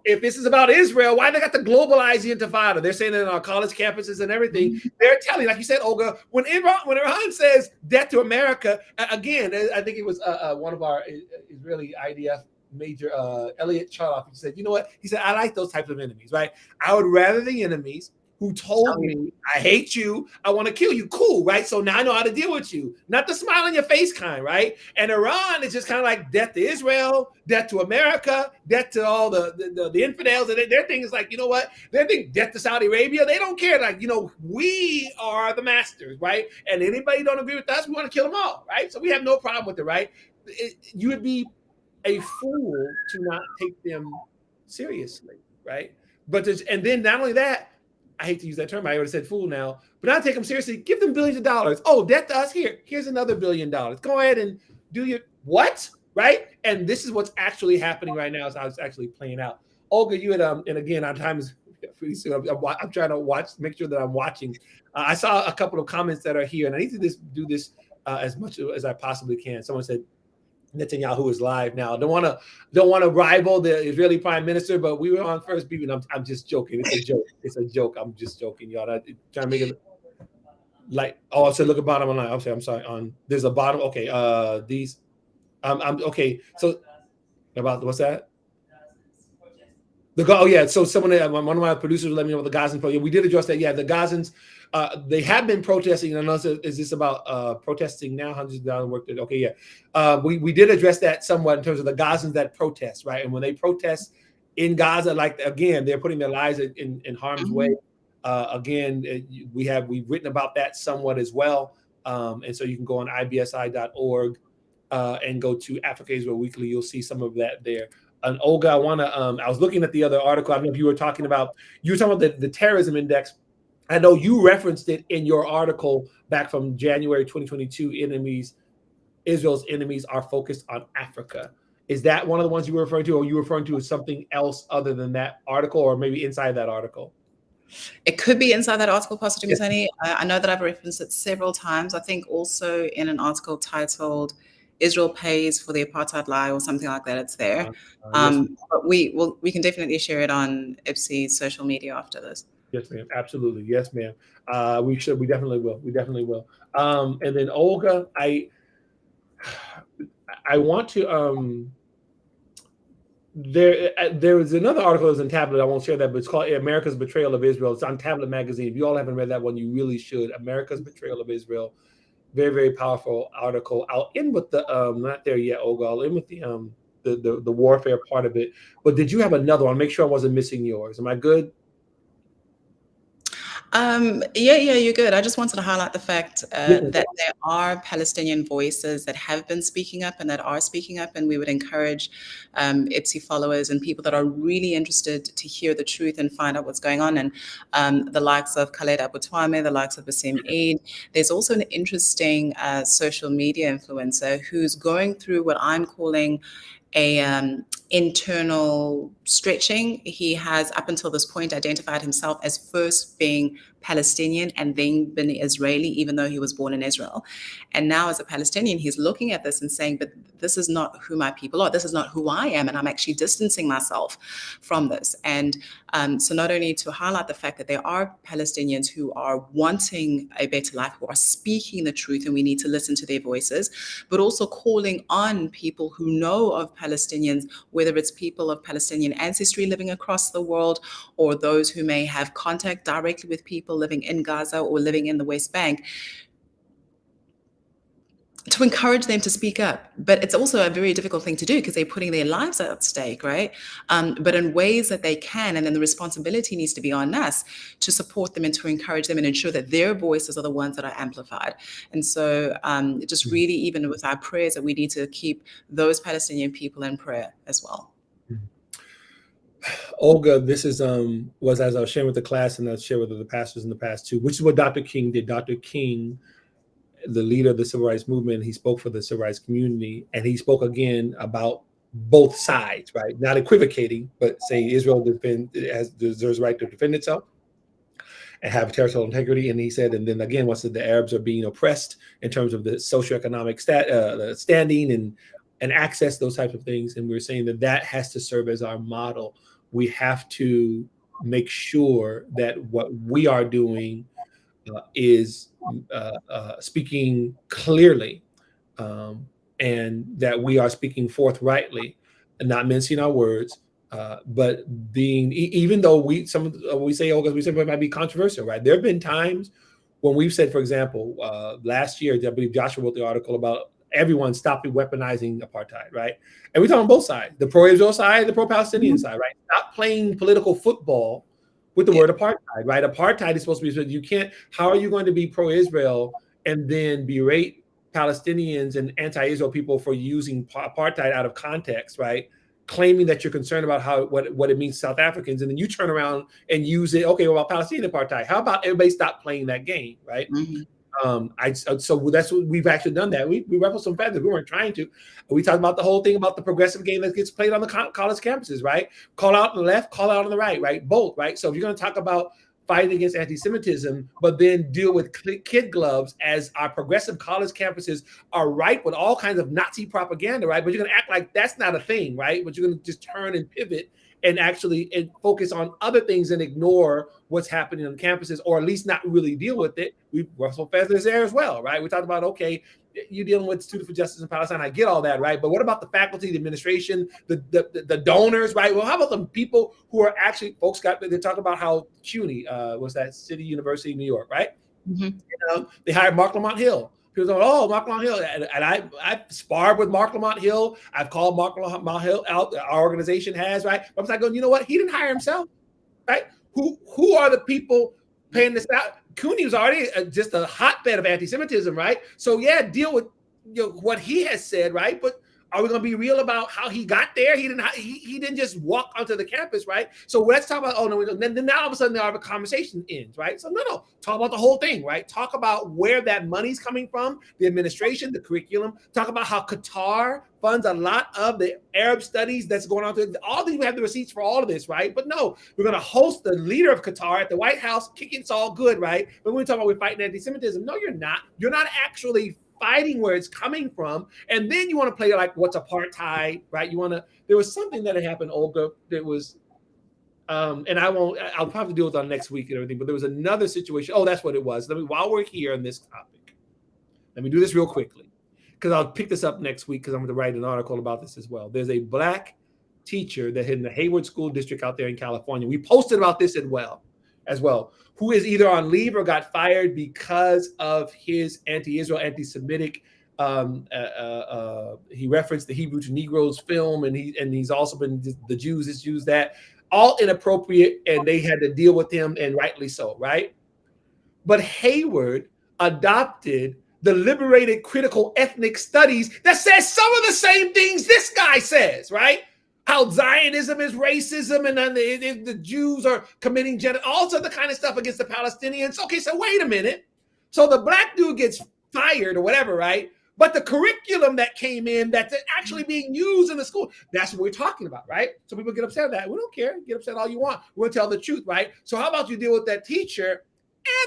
if this is about Israel, why they got to globalize the Intifada? They're saying it on our college campuses and everything. They're telling, like you said, Olga, when Iran says death to America, again, I think it was one of our Israeli IDF major, Elliot Charloff, he said, you know what? He said, I like those types of enemies, right? I would rather the enemies who told me, I hate you, I want to kill you. Cool, right? So now I know how to deal with you. Not the smile on your face kind, right? And Iran is just kind of like death to Israel, death to America, death to all the infidels. And their thing is like, you know what? Their thing, death to Saudi Arabia. They don't care. Like, you know, we are the masters, right? And anybody don't agree with us, we want to kill them all, right? So we have no problem with it, right? You would be a fool to not take them seriously, right? But and then not only that, I hate to use that term. I already said fool now, but not take them seriously. Give them billions of dollars. Oh, death to us. Here's another $1 billion. Go ahead and do your what? Right? And this is what's actually happening right now. Is how it's actually playing out. Olga, you had and again, our time is pretty soon. I'm trying to make sure that I'm watching. I saw a couple of comments that are here, and I need to do this as much as I possibly can. Someone said, Netanyahu is live now. Don't want to rival the Israeli prime minister, but we were on first beat, and I'm just joking. It's a joke. It's a joke. I'm just joking, y'all. I'm trying to make it like. Oh, I said look at bottom online. I'm sorry. There's a bottom. Okay. These. I'm okay. So about what's that? So someone, one of my producers, let me know the Gazans. Yeah, we did address that. Yeah, the Gazans. They have been protesting. And I know, is this about protesting now? Hundreds of dollars work. Okay, yeah. We did address that somewhat in terms of the Gazans that protest, right? And when they protest in Gaza, like again, they're putting their lives in harm's way. Again, we've written about that somewhat as well. And so you can go on IBSI.org and go to Africa Israel Weekly. You'll see some of that there. And Olga, I was looking at the other article. I don't know if you were talking about the terrorism index. I know you referenced it in your article back from January 2022. Israel's enemies are focused on Africa. Is that one of the ones you were referring to, or are you referring to as something else other than that article, or maybe inside that article? It could be inside that article, Pastor Dumisani. I know that I've referenced it several times. I think also in an article titled Israel Pays for the Apartheid Lie or something like that. It's there. Yes. But we can definitely share it on IBSI's social media after this. Yes, ma'am. Absolutely. Yes, ma'am. We definitely will. We definitely will. And then Olga, I want to there was another article that was in Tablet. I won't share that, but it's called America's Betrayal of Israel. It's on Tablet magazine. If you all haven't read that one, you really should. America's Betrayal of Israel. Very, very powerful article. I'll end with the not there yet, Olga. I'll end with the warfare part of it. But did you have another one? Make sure I wasn't missing yours. Am I good? Yeah, you're good. I just wanted to highlight the fact that there are Palestinian voices that have been speaking up and that are speaking up, and we would encourage IBSI followers and people that are really interested to hear the truth and find out what's going on. And the likes of Khaled Abu Twame, the likes of Basim Eid. There's also an interesting social media influencer who's going through what I'm calling a internal stretching. He has up until this point identified himself as first being Palestinian and then been Israeli, even though he was born in Israel. And now as a Palestinian, he's looking at this and saying, but this is not who my people are. This is not who I am. And I'm actually distancing myself from this. And so not only to highlight the fact that there are Palestinians who are wanting a better life, who are speaking the truth, and we need to listen to their voices, but also calling on people who know of Palestinians, whether it's people of Palestinian ancestry living across the world or those who may have contact directly with people living in Gaza or living in the West Bank, to encourage them to speak up. But it's also a very difficult thing to do because they're putting their lives at stake, right? But in ways that they can, and then the responsibility needs to be on us to support them and to encourage them and ensure that their voices are the ones that are amplified. And so just really, even with our prayers, that we need to keep those Palestinian people in prayer as well. Olga, this is was as I was sharing with the class, and I'll share with the pastors in the past too, which is what Dr. King did. Dr. King, the leader of the civil rights movement, he spoke for the civil rights community, and he spoke again about both sides, right? Not equivocating, but saying Israel deserves the right to defend itself and have territorial integrity. And he said, and then again, once the Arabs are being oppressed in terms of the socioeconomic standing and access, those types of things. And we're saying that has to serve as our model we have to make sure that what we are doing is speaking clearly, um, and that we are speaking forthrightly and not mincing our words, but being even though we say, oh, because we say it might be controversial, right? There have been times when we've said, for example, last year, I believe Joshua wrote the article about everyone stopping weaponizing apartheid, right? And we talk on both sides, the pro-Israel side, the pro-Palestinian side, right? Stop playing political football with the word apartheid, right? Apartheid is supposed to be, you can't, how are you going to be pro-Israel and then berate Palestinians and anti-Israel people for using apartheid out of context, right? Claiming that you're concerned about what it means to South Africans, and then you turn around and use it. Okay, well, Palestinian apartheid. How about everybody stop playing that game, right? Mm-hmm. So that's what we've actually done. That we ruffled some feathers. We weren't trying to. We talked about the whole thing about the progressive game that gets played on the college campuses, right? Call out on the left, call out on the right, right? Both, right? So if you're going to talk about fighting against anti-Semitism, but then deal with kid gloves as our progressive college campuses are ripe with all kinds of Nazi propaganda, right? But you're going to act like that's not a thing, right? But you're going to just turn and pivot and actually focus on other things and ignore what's happening on campuses, or at least not really deal with it. We ruffle feathers there as well, right? We talked about, okay, you're dealing with Student for Justice in Palestine. I get all that, right? But what about the faculty, the administration, the donors, right? Well, how about the people who are actually, folks they talk about how CUNY, was that City University of New York, right? Mm-hmm. They hired Mark Lamont Hill. People go, oh, Mark Lamont Hill. And I sparred with Mark Lamont Hill. I've called Mark Lamont Hill out. Our organization has, right? But I was like, going, you know what? He didn't hire himself, right? Who are the people paying this out? CUNY was already just a hotbed of anti-Semitism, right? So yeah, deal with what he has said, right? But are we going to be real about how he got there? He didn't just walk onto the campus, right? So let's talk about, oh no, then now all of a sudden our conversation ends, right? So no, talk about the whole thing, right? Talk about where that money's coming from, the administration, the curriculum. Talk about how Qatar funds a lot of the Arab studies that's going on. All these, we have the receipts for all of this, right? But no, we're going to host the leader of Qatar at the White House, kicking it's all good, right? But when we talk about we're fighting anti-Semitism, no, you're not. You're not actually fighting where it's coming from. And then you want to play like what's apartheid, right? There was something that had happened, Olga, that was, and I'll probably deal with it on next week and everything, but there was another situation. Oh, that's what it was. While we're here on this topic, let me do this real quickly, because I'll pick this up next week because I'm going to write an article about this as well. There's a Black teacher that in the Hayward School District out there in California. We posted about this as well, who is either on leave or got fired because of his anti-Israel, anti-Semitic. He referenced the Hebrew to Negroes film, and he's also been the Jews, this Jews, that, all inappropriate, and they had to deal with him, and rightly so, right? But Hayward adopted the liberated critical ethnic studies that says some of the same things this guy says, right? How Zionism is racism, and then the Jews are committing all sorts of kind of stuff against the Palestinians. Okay, so wait a minute. So the Black dude gets fired or whatever, right? But the curriculum that came in that's actually being used in the school, that's what we're talking about, right? So people get upset at that. We don't care. Get upset all you want. We'll tell the truth, right? So how about you deal with that teacher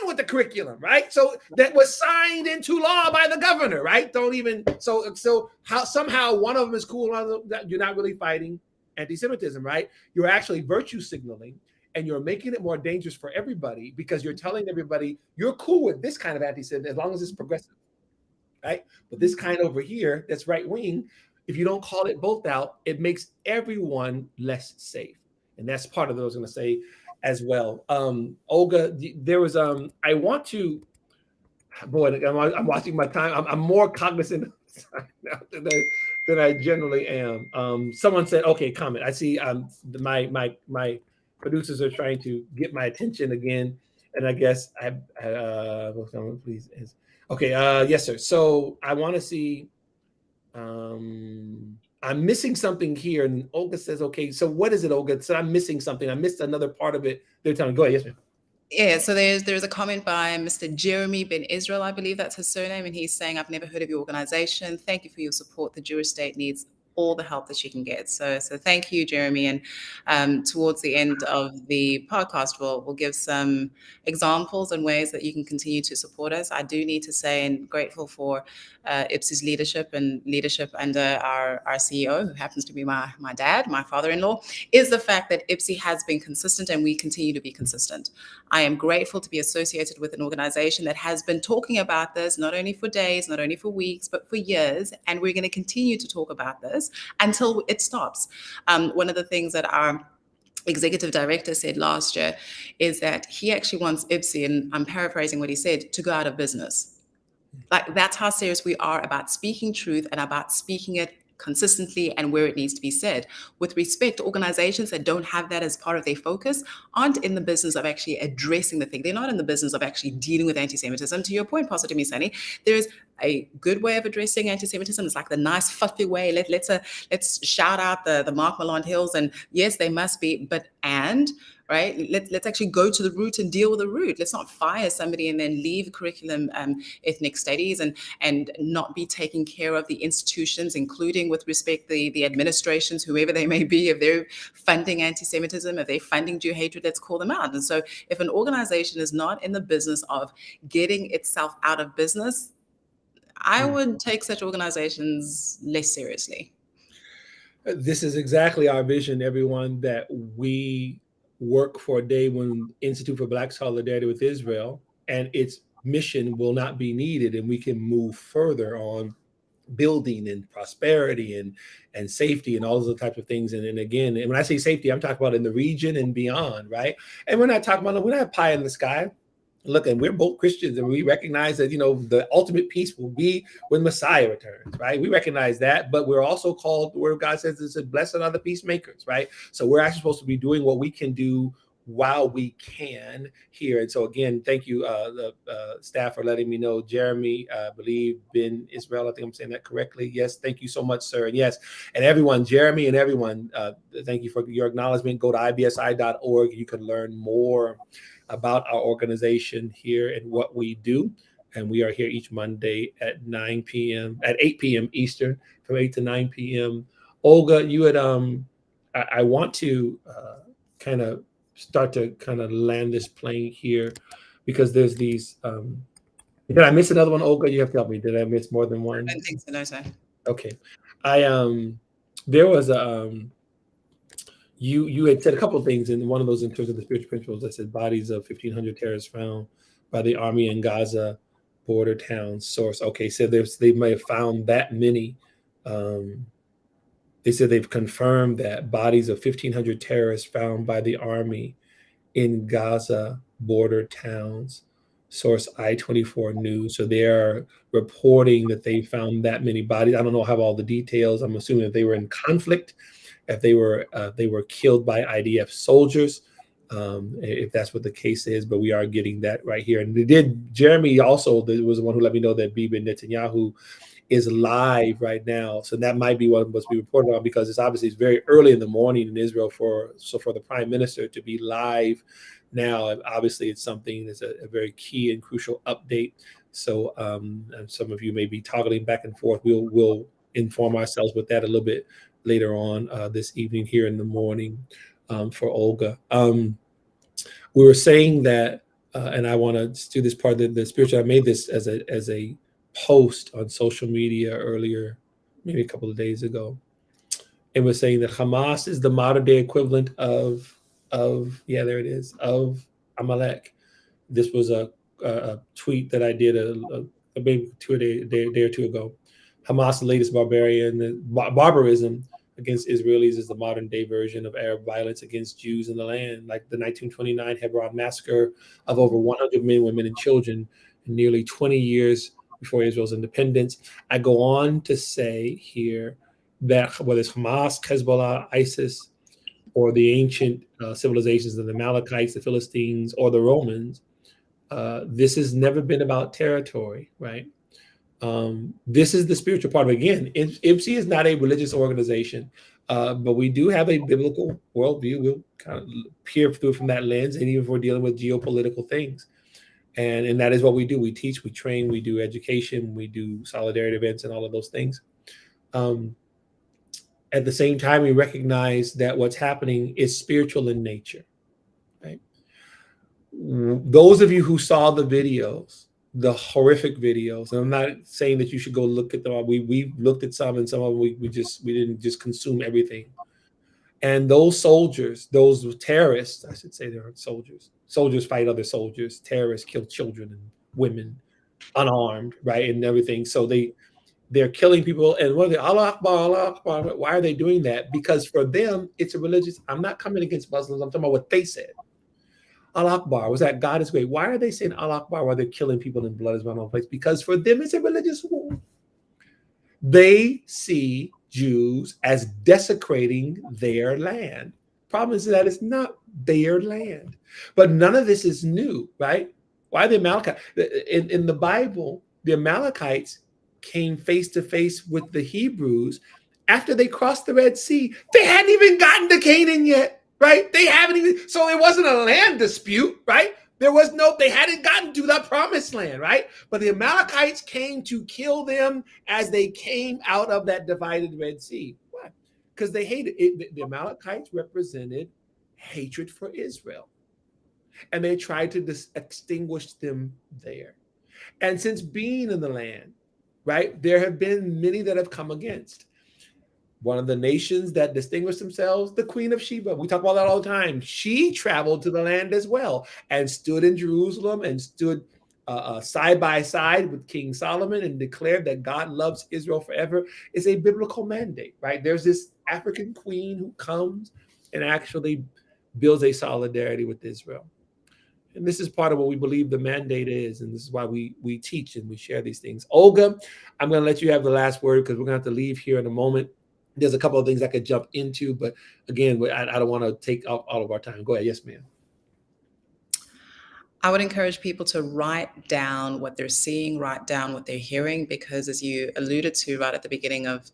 and with the curriculum, right? So that was signed into law by the governor, right? So how somehow one of them is cool, you're not really fighting anti-Semitism, right? You're actually virtue signaling, and you're making it more dangerous for everybody because you're telling everybody you're cool with this kind of anti-Semitism as long as it's progressive, right? But this kind over here that's right wing, if you don't call it both out, it makes everyone less safe, and that's part of what I was going to say as well. Olga, there was I want to, boy, I'm watching my time. I'm more cognizant of time now than I generally am. Someone said, okay, comment. I see my producers are trying to get my attention again, and I guess please. Okay, yes, sir. So I want to see. I'm missing something here, and Olga says, okay. So what is it, Olga? So I'm missing something. I missed another part of it. They're telling me. Go ahead, yes, ma'am. Yeah, so there's a comment by Mr. Jeremy Ben Israel, I believe that's his surname, and he's saying, I've never heard of your organization. Thank you for your support. The Jewish state needs all the help that she can get. So thank you, Jeremy. And towards the end of the podcast, we'll give some examples and ways that you can continue to support us. I do need to say, and grateful for IBSI's leadership and leadership under our CEO, who happens to be my dad, my father-in-law, is the fact that IBSI has been consistent and we continue to be consistent. I am grateful to be associated with an organization that has been talking about this, not only for days, not only for weeks, but for years. And we're going to continue to talk about this until it stops. One of the things that our executive director said last year is that he actually wants IBSI, and I'm paraphrasing what he said, to go out of business. Like, that's how serious we are about speaking truth and about speaking it consistently and where it needs to be said. With respect, organizations that don't have that as part of their focus aren't in the business of actually addressing the thing. They're not in the business of actually dealing with anti-Semitism. To your point, Pastor Dumisani, there's a good way of addressing anti-Semitism. It's like the nice, fluffy way. Let's shout out the Mark Milland Hills, and yes, they must be, but right? Let's actually go to the root and deal with the root. Let's not fire somebody and then leave curriculum, ethnic studies, and not be taking care of the institutions, including with respect the administrations, whoever they may be. If they're funding anti-Semitism, if they're funding Jew hatred, let's call them out. And so if an organization is not in the business of getting itself out of business, I would take such organizations less seriously. This is exactly our vision, everyone, that we work for a day when Institute for Black Solidarity with Israel and its mission will not be needed, and we can move further on building and prosperity and safety and all those types of things. And again, and when I say safety, I'm talking about in the region and beyond, right? And we're not talking about, we're not pie in the sky. Look, and we're both Christians, and we recognize that, the ultimate peace will be when Messiah returns, right? We recognize that, but we're also called, the word of God says, it says, blessed are the peacemakers, right? So we're actually supposed to be doing what we can do while we can here. And so again, thank you, the staff, for letting me know. Jeremy, I believe, Ben Israel, I think I'm saying that correctly. Yes, thank you so much, sir. And yes, and everyone, Jeremy and everyone, thank you for your acknowledgement. Go to ibsi.org. You can learn more about our organization here and what we do. And we are here each Monday at 8 p.m. Eastern, from 8 to 9 p.m. Olga, you had, I want to kind of start to kind of land this plane here, because there's these, did I miss another one, Olga? You have to help me. Did I miss more than one? I don't think so, no, sir. Okay. There was a, you had said a couple of things in one of those in terms of the spiritual principles. That said bodies of 1,500 terrorists found by the army in Gaza border town source. Okay, so they may have found that many. They said they've confirmed that bodies of 1,500 terrorists found by the army in Gaza border towns. Source I-24 News. So they are reporting that they found that many bodies. I don't know how all the details. I'm assuming that they were in conflict, if they were killed by IDF soldiers, if that's what the case is. But we are getting that right here. And Jeremy also was the one who let me know that Bibi Netanyahu is live right now. So that might be what must be reported on, because it's very early in the morning in Israel for the prime minister to be live now. Obviously, it's something that's a very key and crucial update. So and some of you may be toggling back and forth. We'll inform ourselves with that a little bit later on this evening here in the morning for Olga. We were saying that, and I want to do this part of the spiritual. I made this as a post on social media earlier, maybe a couple of days ago. It was saying that Hamas is the modern day equivalent of there it is, of Amalek. This was a tweet that I did maybe a day or two ago. Hamas, the latest barbarism against Israelis, is the modern day version of Arab violence against Jews in the land, like the 1929 Hebron massacre of over 100 men, women, and children, nearly 20 years before Israel's independence. I go on to say here that whether it's Hamas, Hezbollah, ISIS, or the ancient civilizations of the Amalekites, the Philistines, or the Romans, this has never been about territory, right? This is the spiritual part of it. Again, IBSI is not a religious organization, but we do have a biblical worldview. We'll kind of peer through from that lens, and even if we're dealing with geopolitical things. And that is what we do. We teach, we train, we do education, we do solidarity events, and all of those things. At the same time, we recognize that what's happening is spiritual in nature, right? Those of you who saw the videos, the horrific videos, and I'm not saying that you should go look at them all. We looked at some, and some of them we didn't just consume everything. And those soldiers, those terrorists, I should say, they aren't soldiers. Soldiers fight other soldiers. Terrorists kill children and women, unarmed, right, and everything. So they're killing people. And what are they? Allah Akbar, Allah Akbar. Why are they doing that? Because for them, it's a religious. I'm not coming against Muslims. I'm talking about what they said. Allah Akbar was that God is great. Why are they saying Allah Akbar while they're killing people and blood is running all place? Because for them, it's a religious war. They see Jews as desecrating their land. Problem is that it's not their land. But none of this is new, right? Why the Amalekites? In the Bible, the Amalekites came face to face with the Hebrews after they crossed the Red Sea. They hadn't even gotten to Canaan yet, right? They haven't even, so it wasn't a land dispute, right? They hadn't gotten to the promised land, right? But the Amalekites came to kill them as they came out of that divided Red Sea. Why? Because they hated it. The Amalekites represented hatred for Israel. And they tried to extinguish them there. And since being in the land, right, there have been many that have come against. One of the nations that distinguished themselves, the Queen of Sheba. We talk about that all the time. She traveled to the land as well and stood in Jerusalem and stood side by side with King Solomon and declared that God loves Israel forever. Is a biblical mandate, right? There's this African queen who comes and actually builds a solidarity with Israel. And this is part of what we believe the mandate is. And this is why we teach and we share these things. Olga, I'm going to let you have the last word because we're going to have to leave here in a moment. There's a couple of things I could jump into, but again, I don't want to take all of our time. Go ahead. Yes, ma'am. I would encourage people to write down what they're seeing, write down what they're hearing, because as you alluded to right at the beginning of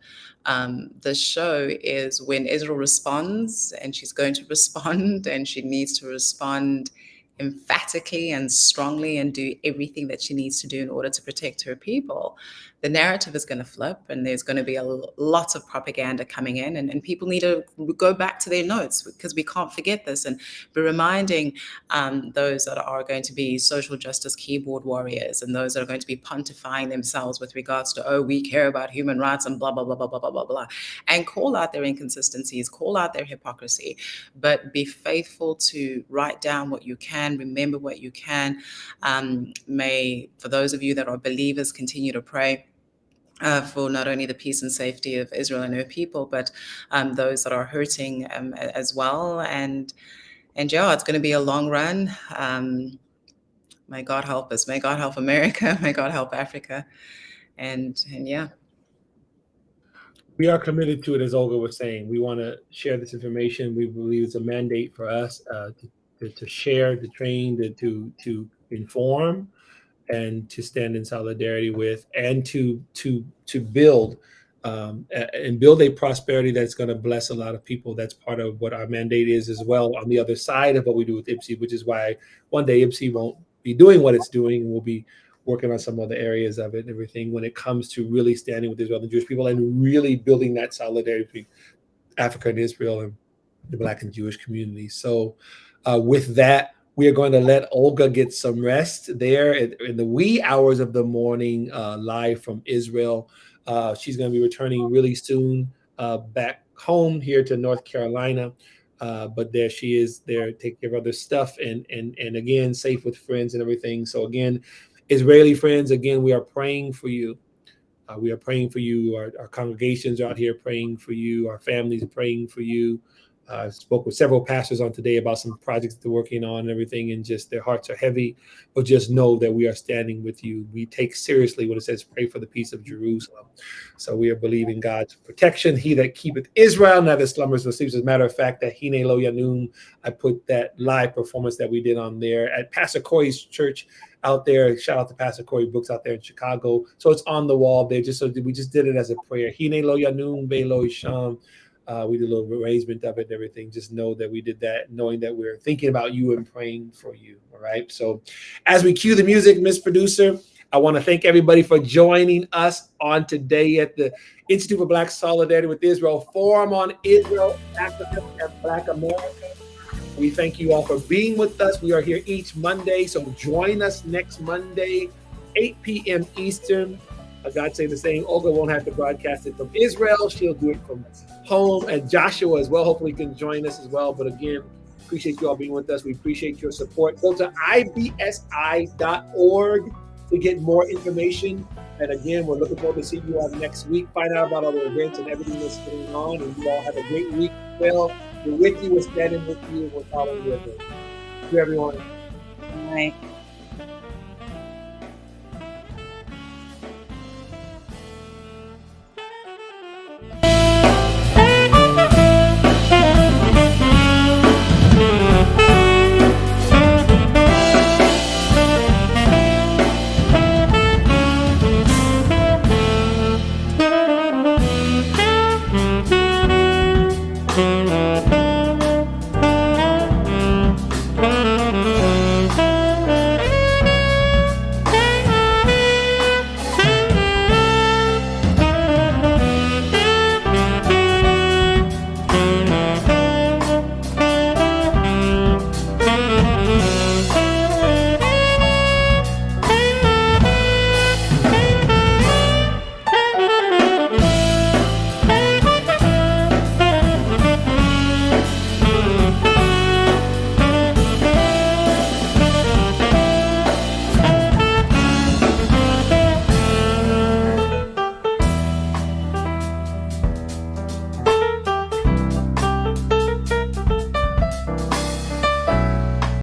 the show, is when Israel responds, and she's going to respond, and she needs to respond emphatically and strongly and do everything that she needs to do in order to protect her people, the narrative is going to flip, and there's going to be lots of propaganda coming in, and people need to go back to their notes, because we can't forget this, and be reminding those that are going to be social justice keyboard warriors and those that are going to be pontifying themselves with regards to, oh, we care about human rights and blah, blah, blah, blah, blah, blah, blah, blah, and call out their inconsistencies, call out their hypocrisy, but be faithful to write down what you can, remember what you can. May, for those of you that are believers, continue to pray for not only the peace and safety of Israel and her people, but those that are hurting as well. And yeah, it's going to be a long run. May God help us. May God help America. May God help Africa. And yeah. We are committed to it, as Olga was saying. We want to share this information. We believe it's a mandate for us to share, to train, to inform, and to stand in solidarity with, and to build and build a prosperity that's going to bless a lot of people. That's part of what our mandate is as well, on the other side of what we do with IBSI, which is why one day IBSI won't be doing what it's doing. We'll be working on some other areas of it and everything when it comes to really standing with Israel and Jewish people and really building that solidarity between Africa and Israel and the Black and Jewish community. So with that, we are going to let Olga get some rest there in the wee hours of the morning, live from Israel. She's going to be returning really soon back home here to North Carolina. But there she is there, take care of other stuff and again, safe with friends and everything. So again, Israeli friends, again, we are praying for you. We are praying for you. Our congregations are out here praying for you. Our families are praying for you. I spoke with several pastors on today about some projects they're working on and everything, and just their hearts are heavy. But just know that we are standing with you. We take seriously what it says, pray for the peace of Jerusalem. So we are believing God's protection. He that keepeth Israel neither slumbers nor sleeps. As a matter of fact, that Hine Lo Yanun, I put that live performance that we did on there at Pastor Corey's church out there. Shout out to Pastor Corey Books out there in Chicago. So it's on the wall there. We just did it as a prayer. Hine Lo Yanun Be Lo Isham. We did a little arrangement of it and everything. Just know that we did that, knowing that we're thinking about you and praying for you. All right. So as we cue the music, Miss Producer, I want to thank everybody for joining us on today at the Institute for Black Solidarity with Israel Forum on Israel, Africa, and Black America. We thank you all for being with us. We are here each Monday, so join us next Monday, 8 p.m. Eastern. God say the same. Olga won't have to broadcast it from Israel. She'll do it from home. And Joshua as well, hopefully can join us as well. But again, appreciate you all being with us. We appreciate your support. Go to ibsi.org to get more information. And again, we're looking forward to seeing you all next week. Find out about other events and everything that's going on. And you all have a great week. Well, we're with you. We're standing with you. We're following you. Thank you, everyone. Bye.